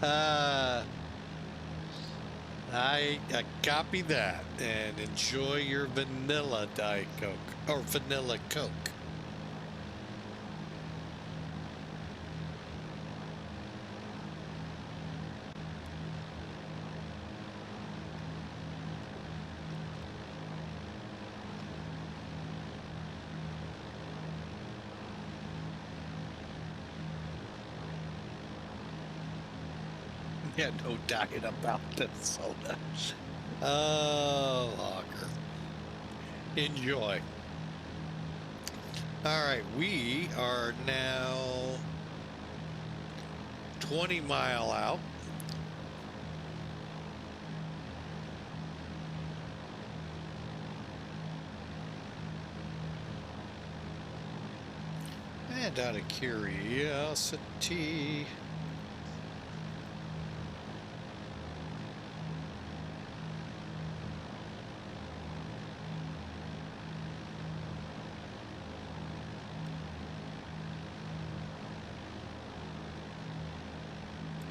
uh, I copy that, and enjoy your vanilla Diet Coke or vanilla Coke. Yeah, no doubt about this soda. Oh, Hawker. Enjoy. All right, we are now 20 mile out. And out of curiosity,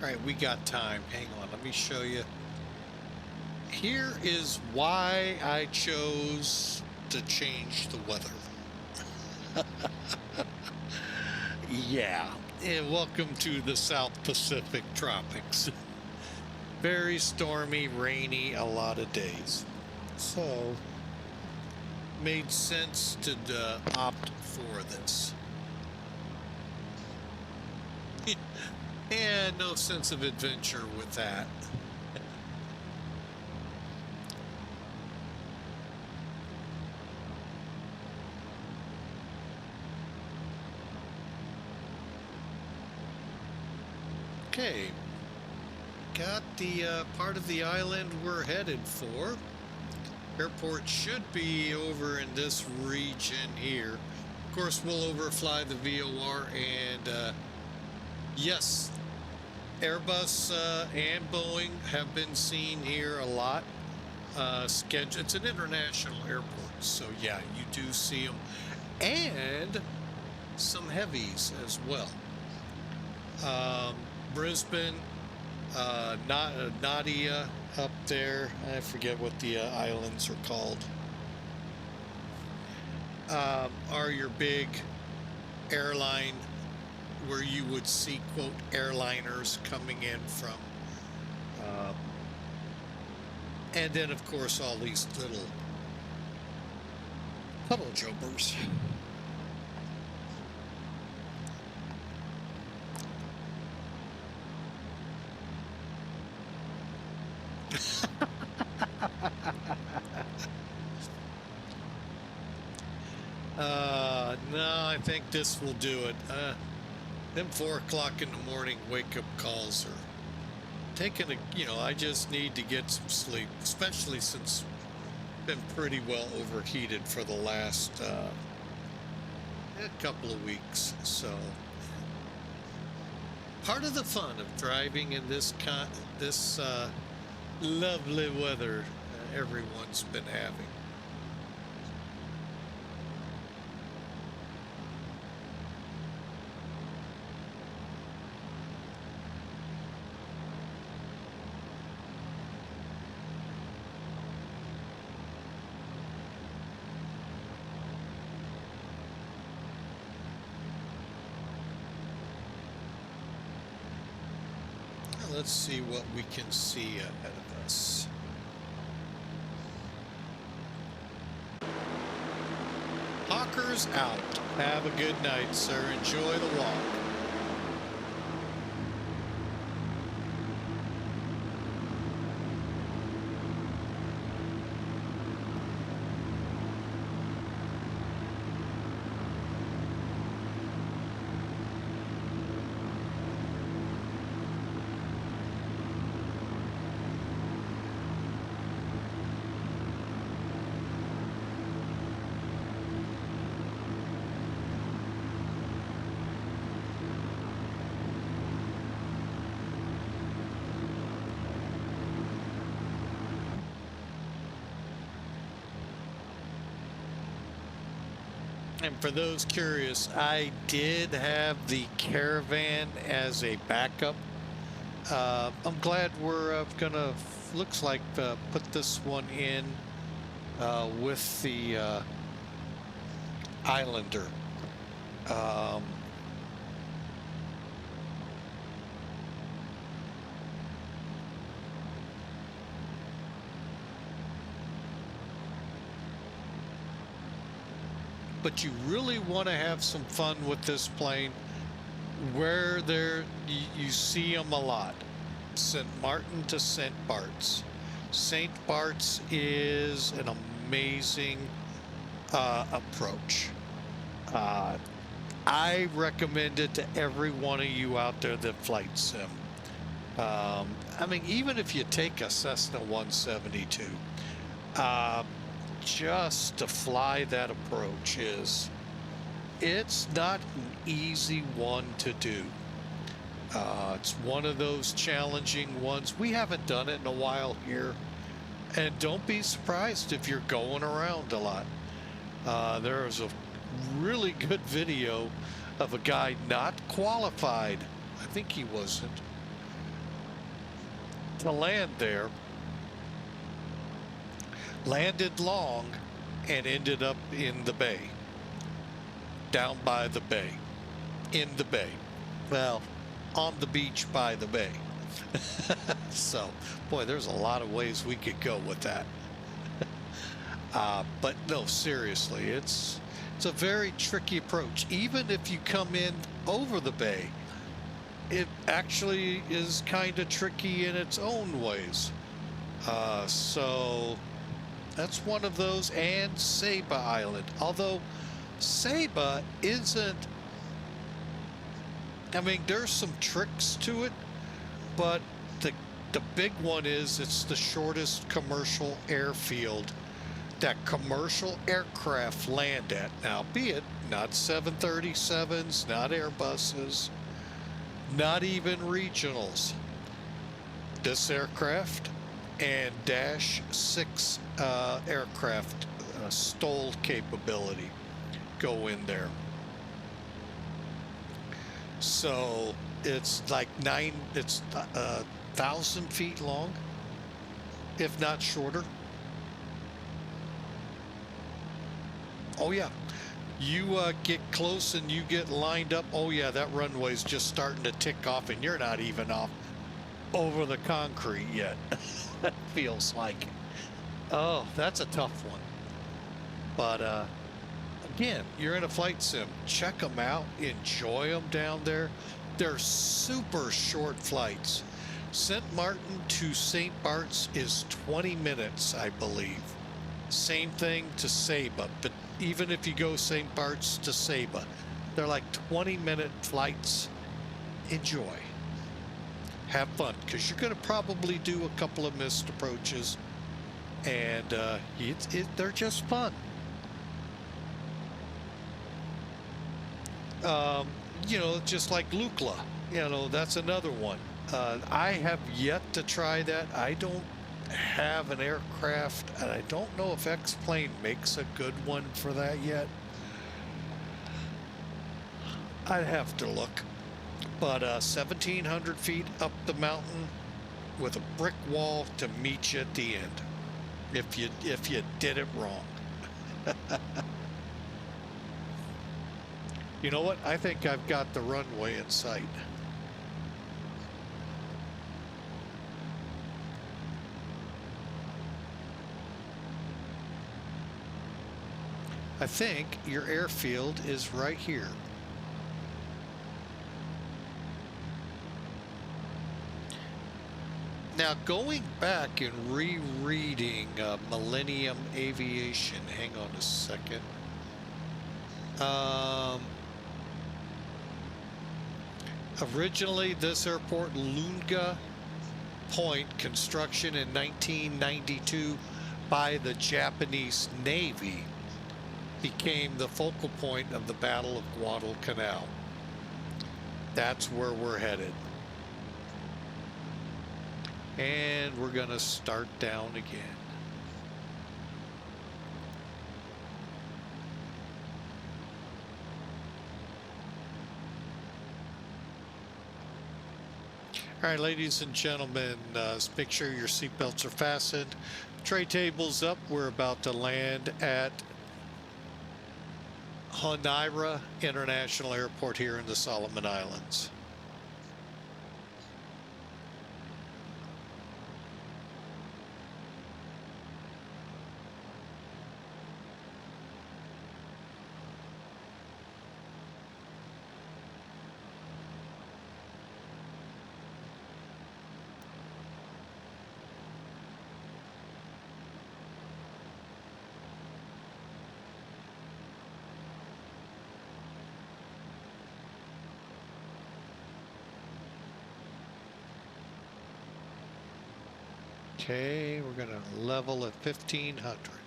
all right, we got time. Hang on, let me show you. Here is why I chose to change the weather. Yeah, and welcome to the South Pacific tropics. Very stormy, rainy, a lot of days. So, made sense to opt for this. And no sense of adventure with that. Okay, got the part of the island we're headed for. Airport should be over in this region here. Of course, we'll overfly the VOR, and yes, Airbus and Boeing have been seen here a lot. It's an international airport, so yeah, you do see them, and some heavies as well. Brisbane, Nadia up there. I forget what the islands are called. Are your big airline where you would see, quote, airliners coming in from. And then, of course, all these little jumpers. No, I think this will do it. Them 4 o'clock in the morning wake-up calls are taking I just need to get some sleep, especially since I've been pretty well overheated for the last couple of weeks. So part of the fun of driving in this lovely weather everyone's been having. Let's see what we can see ahead of us. Hawker's out. Have a good night, sir. Enjoy the walk. And for those curious, I did have the Caravan as a backup. I'm glad we're gonna, looks like, put this one in with the Islander. But you really want to have some fun with this plane where you see them a lot. St. Martin to St. Bart's. St. Bart's is an amazing approach. I recommend it to every one of you out there that flight sim. I mean, even if you take a Cessna 172, just to fly that approach it's not an easy one to do. It's one of those challenging ones. We haven't done it in a while here, and don't be surprised if you're going around a lot. There is a really good video of a guy not qualified, I think he wasn't, to land there, landed long and ended up in the bay, down by the bay, in the bay, well, on the beach by the bay. So boy, there's a lot of ways we could go with that. But no, seriously, it's a very tricky approach. Even if you come in over the bay, it actually is kind of tricky in its own ways. So that's one of those. And Saba Island, although Saba isn't, I mean, there's some tricks to it, but the big one is it's the shortest commercial airfield that commercial aircraft land at. Now, be it not 737s, not Airbuses, not even regionals. This aircraft and Dash 6 aircraft STOL capability go in there. So it's like 1,000 feet long, if not shorter. Oh yeah, you get close and you get lined up. Oh yeah, that runway's just starting to tick off and you're not even off over the concrete yet. That feels like it. Oh, that's a tough one. But again, you're in a flight sim. Check them out. Enjoy them down there. They're super short flights. St. Martin to St. Bart's is 20 minutes, I believe. Same thing to Saba, but even if you go St. Bart's to Saba, they're like 20-minute flights. Enjoy. Have fun, because you're going to probably do a couple of missed approaches, and they're just fun. You know, just like Lukla, you know, that's another one. I have yet to try that. I don't have an aircraft, and I don't know if X-Plane makes a good one for that yet. I'd have to look. But 1,700 feet up the mountain with a brick wall to meet you at the end, if you did it wrong. You know what? I think I've got the runway in sight. I think your airfield is right here. Now, going back and rereading Millennium Aviation, hang on a second. Originally, this airport, Lungga Point, construction in 1992 by the Japanese Navy, became the focal point of the Battle of Guadalcanal. That's where we're headed. And we're going to start down again. All right, ladies and gentlemen, make sure your seatbelts are fastened. Tray tables up. We're about to land at Honiara International Airport here in the Solomon Islands. Okay, we're gonna level at 1500.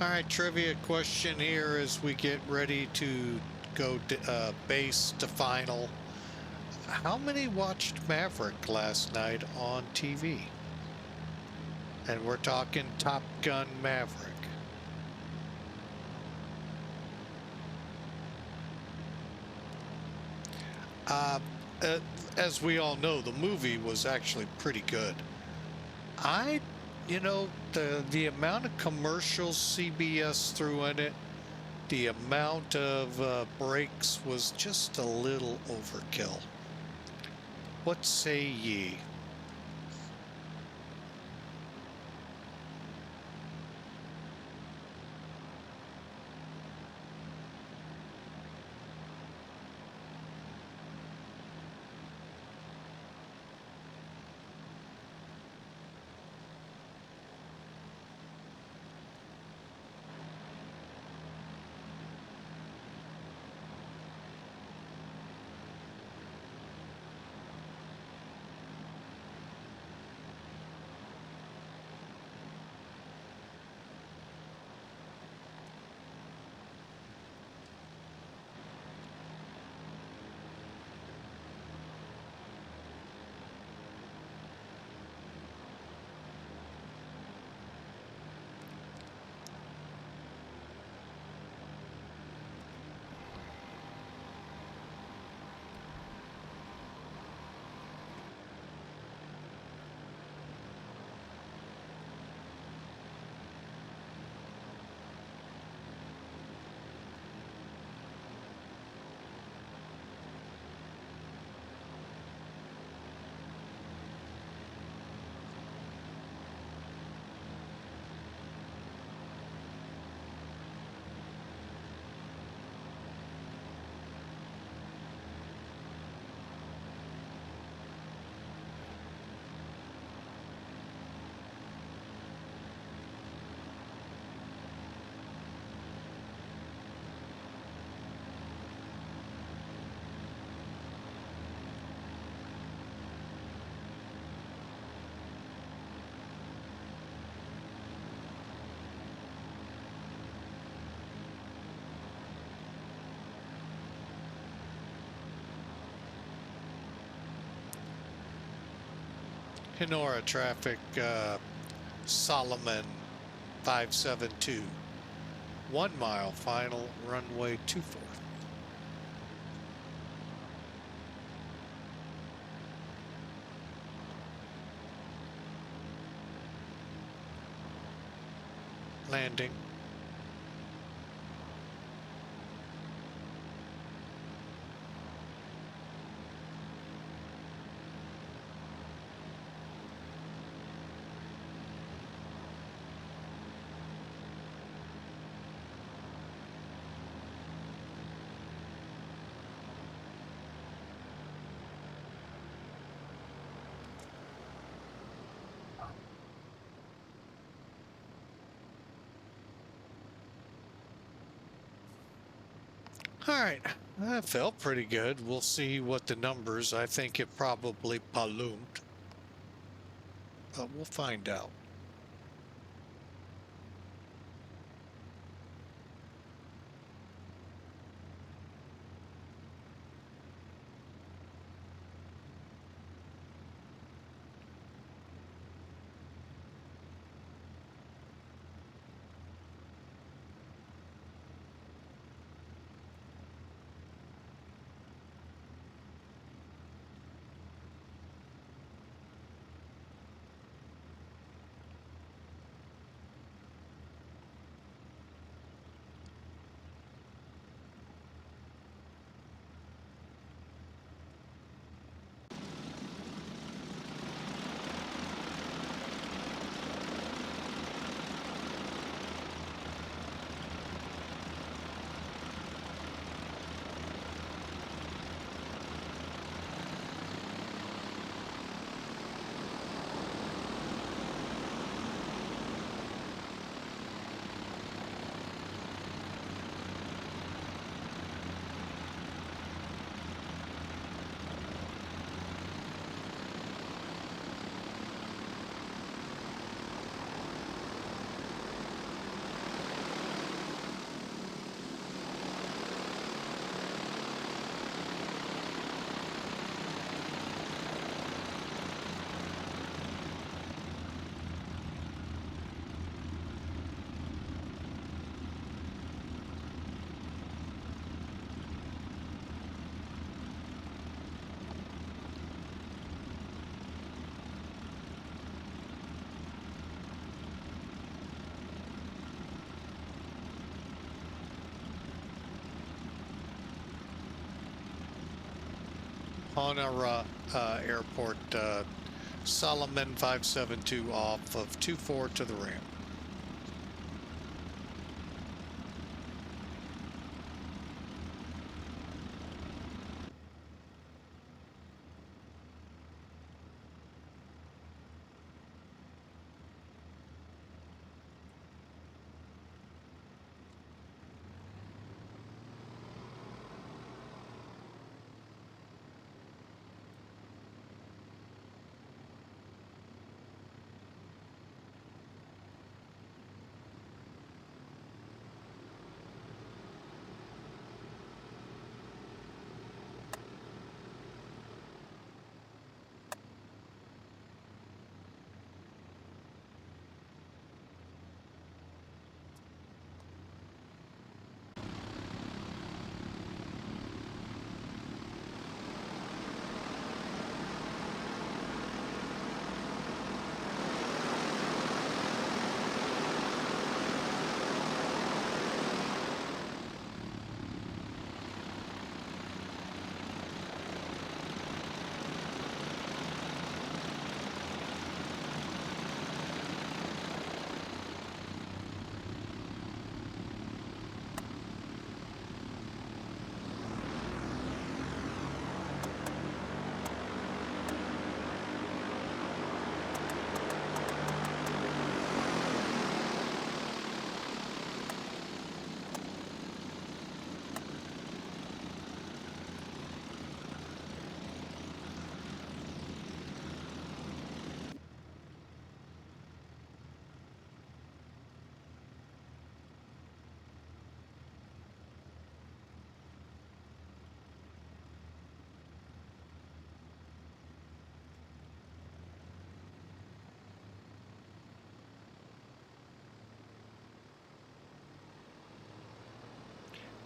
All right, trivia question here as we get ready to go base to final. How many watched Maverick last night on TV? And we're talking Top Gun Maverick. Uh, as we all know, the movie was actually pretty good. You know, the amount of commercials CBS threw in it, the amount of breaks was just a little overkill. What say ye? Honiara traffic, Solomon 572. 1 mile final runway 24. Landing. All right, that felt pretty good. We'll see what the numbers, I think it probably ballooned, but we'll find out. Honiara Airport, Solomon 572 off of 24 to the ramp.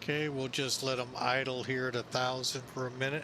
Okay, we'll just let them idle here at 1,000 for a minute.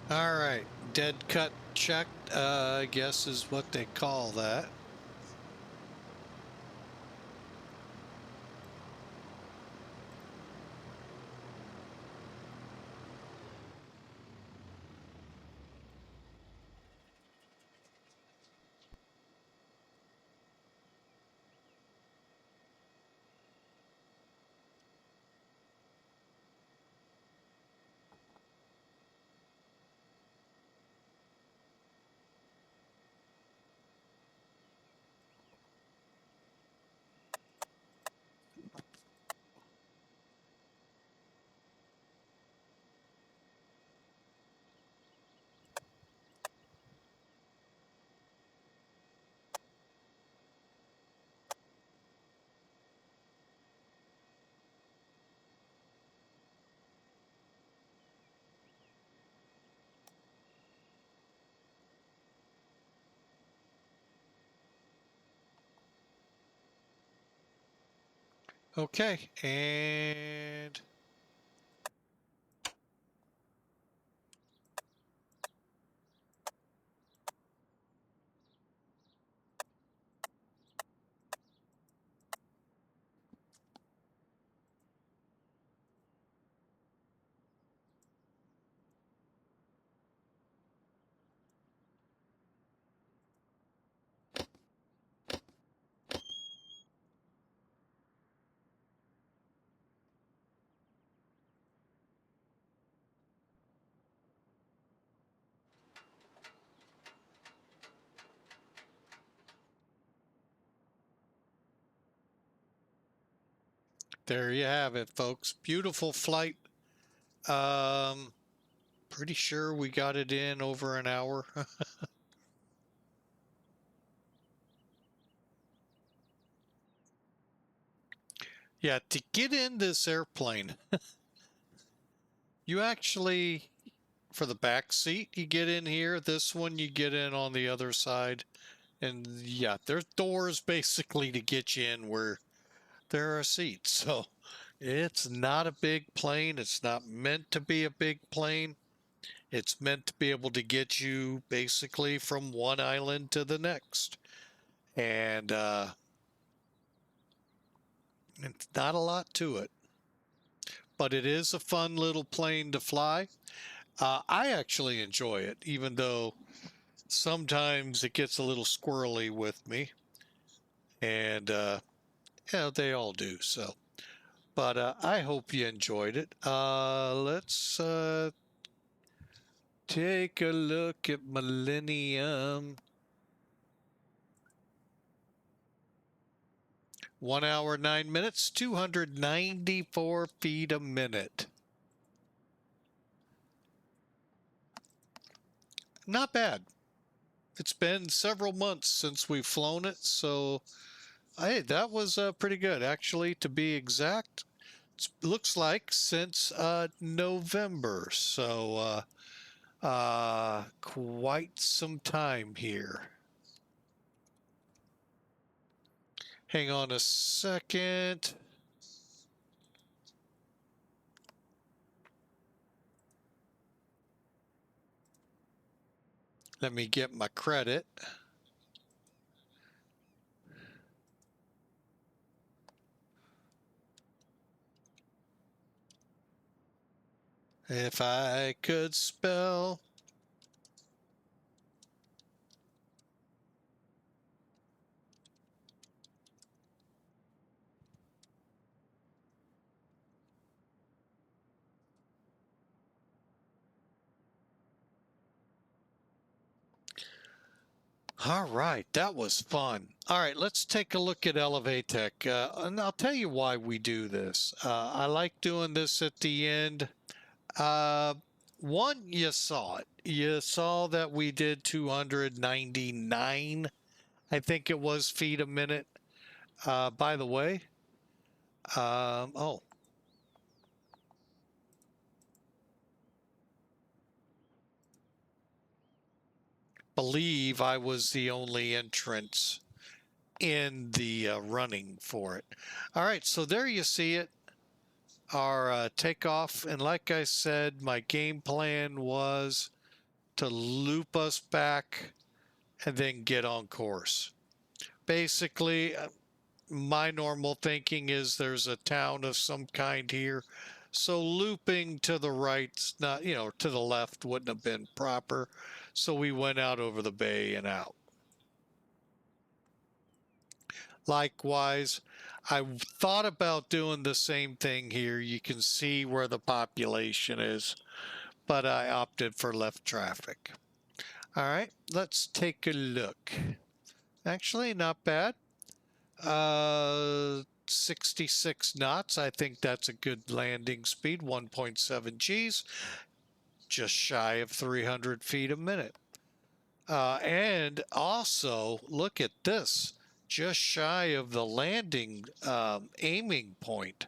All right, dead cut checked, I guess is what they call that. Okay, and there you have it, folks. Beautiful flight. Um, Pretty sure we got it in over an hour. Yeah, to get in this airplane, you actually, for the back seat, you get in here. This one, you get in on the other side. And yeah, there's doors basically to get you in where there are seats. So it's not a big plane. It's not meant to be a big plane. It's meant to be able to get you basically from one island to the next. And it's not a lot to it, but it is a fun little plane to fly. I actually enjoy it, even though sometimes it gets a little squirrely with me. And yeah, they all do. So, but I hope you enjoyed it. Let's take a look at Millennium. 1 hour, 9 minutes, 294 feet a minute. Not bad. It's been several months since we've flown it, so hey, that was pretty good. Actually, to be exact, it looks like since November, so quite some time here. Hang on a second. Let me get my credit. If I could spell. All right, that was fun. All right, let's take a look at Elevatech. And I'll tell you why we do this. I like doing this at the end. Uh, One, you saw it. You saw that we did 299, I think it was, feet a minute. By the way, oh, believe I was the only entrance in the running for it. All right, so there you see it, our takeoff. And like I said, my game plan was to loop us back and then get on course. Basically, my normal thinking is there's a town of some kind here. So looping to the right, not, to the left wouldn't have been proper. So we went out over the bay and out. Likewise, I thought about doing the same thing here. You can see where the population is, but I opted for left traffic. All right, let's take a look. Actually, not bad. 66 knots. I think that's a good landing speed. 1.7 Gs, just shy of 300 feet a minute. And also, look at this, just shy of the landing aiming point.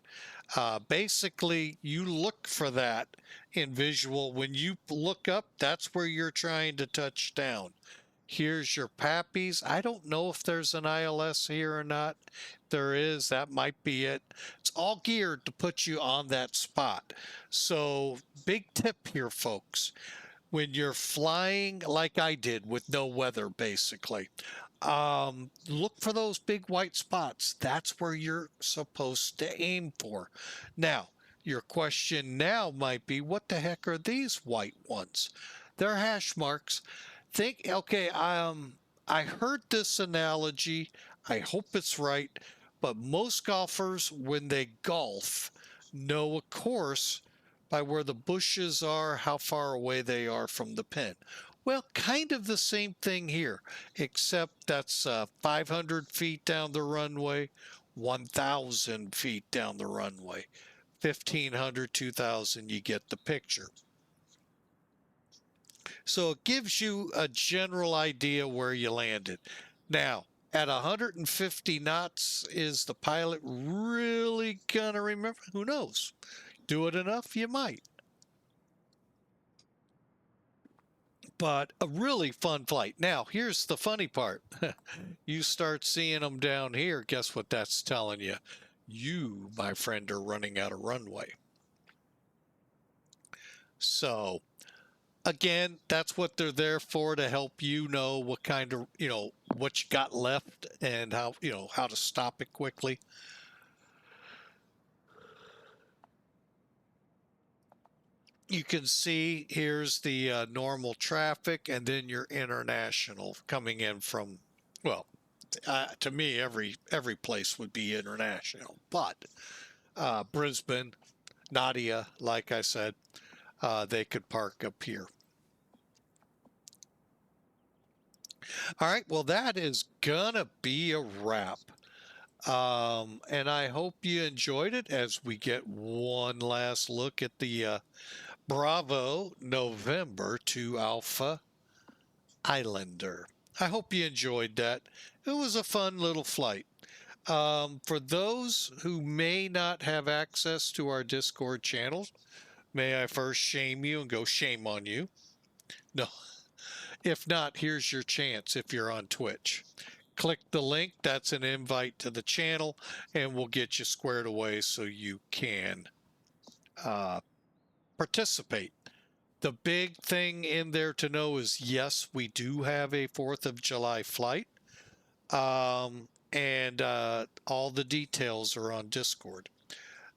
Basically, you look for that in visual. When you look up, that's where you're trying to touch down. Here's your pappies. I don't know if there's an ILS here or not. If there is, that might be it. It's all geared to put you on that spot. So big tip here, folks. When you're flying like I did with no weather, basically, look for those big white spots. That's where you're supposed to aim for. Now, your question now might be, what the heck are these white ones? They're hash marks. Okay, I heard this analogy. I hope it's right, but most golfers, when they golf, know a course by where the bushes are, how far away they are from the pin. Well, kind of the same thing here, except that's 500 feet down the runway, 1,000 feet down the runway, 1,500, 2,000, you get the picture. So it gives you a general idea where you landed. Now, at 150 knots, is the pilot really gonna remember? Who knows? Do it enough, you might. But a really fun flight. Now, here's the funny part. You start seeing them down here. Guess what that's telling you? You, my friend, are running out of runway. So again, that's what they're there for, to help you know what kind of, what you got left and how, how to stop it quickly. You can see here's the normal traffic, and then your international coming in from, well, to me, every place would be international, but Brisbane, Nadia, like I said, they could park up here. All right, well, that is gonna be a wrap. And I hope you enjoyed it as we get one last look at the Bravo November 2 Alpha Islander. I hope you enjoyed that. It was a fun little flight. For those who may not have access to our Discord channel, may I first shame you and go shame on you? No. If not, here's your chance if you're on Twitch. Click the link. That's an invite to the channel, and we'll get you squared away so you can participate. The big thing in there to know is, yes, we do have a 4th of July flight, and all the details are on Discord.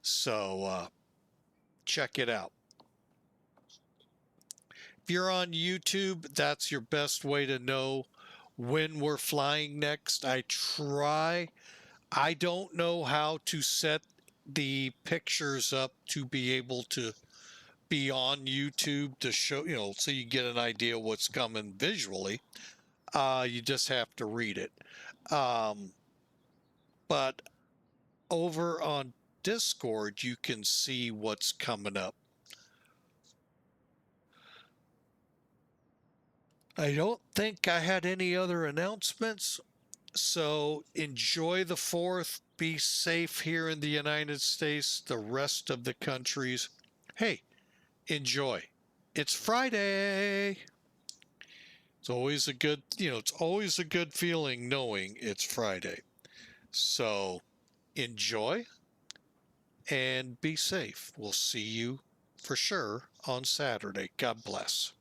So check it out. If you're on YouTube, that's your best way to know when we're flying next. I don't know how to set the pictures up to be able to be on YouTube to show, so you get an idea what's coming visually. You just have to read it. But over on Discord, you can see what's coming up. I don't think I had any other announcements. So enjoy the 4th. Be safe here in the United States, the rest of the countries. Hey, enjoy. It's Friday. It's always a good, it's always a good feeling knowing it's Friday. So enjoy and be safe. We'll see you for sure on Saturday. God bless.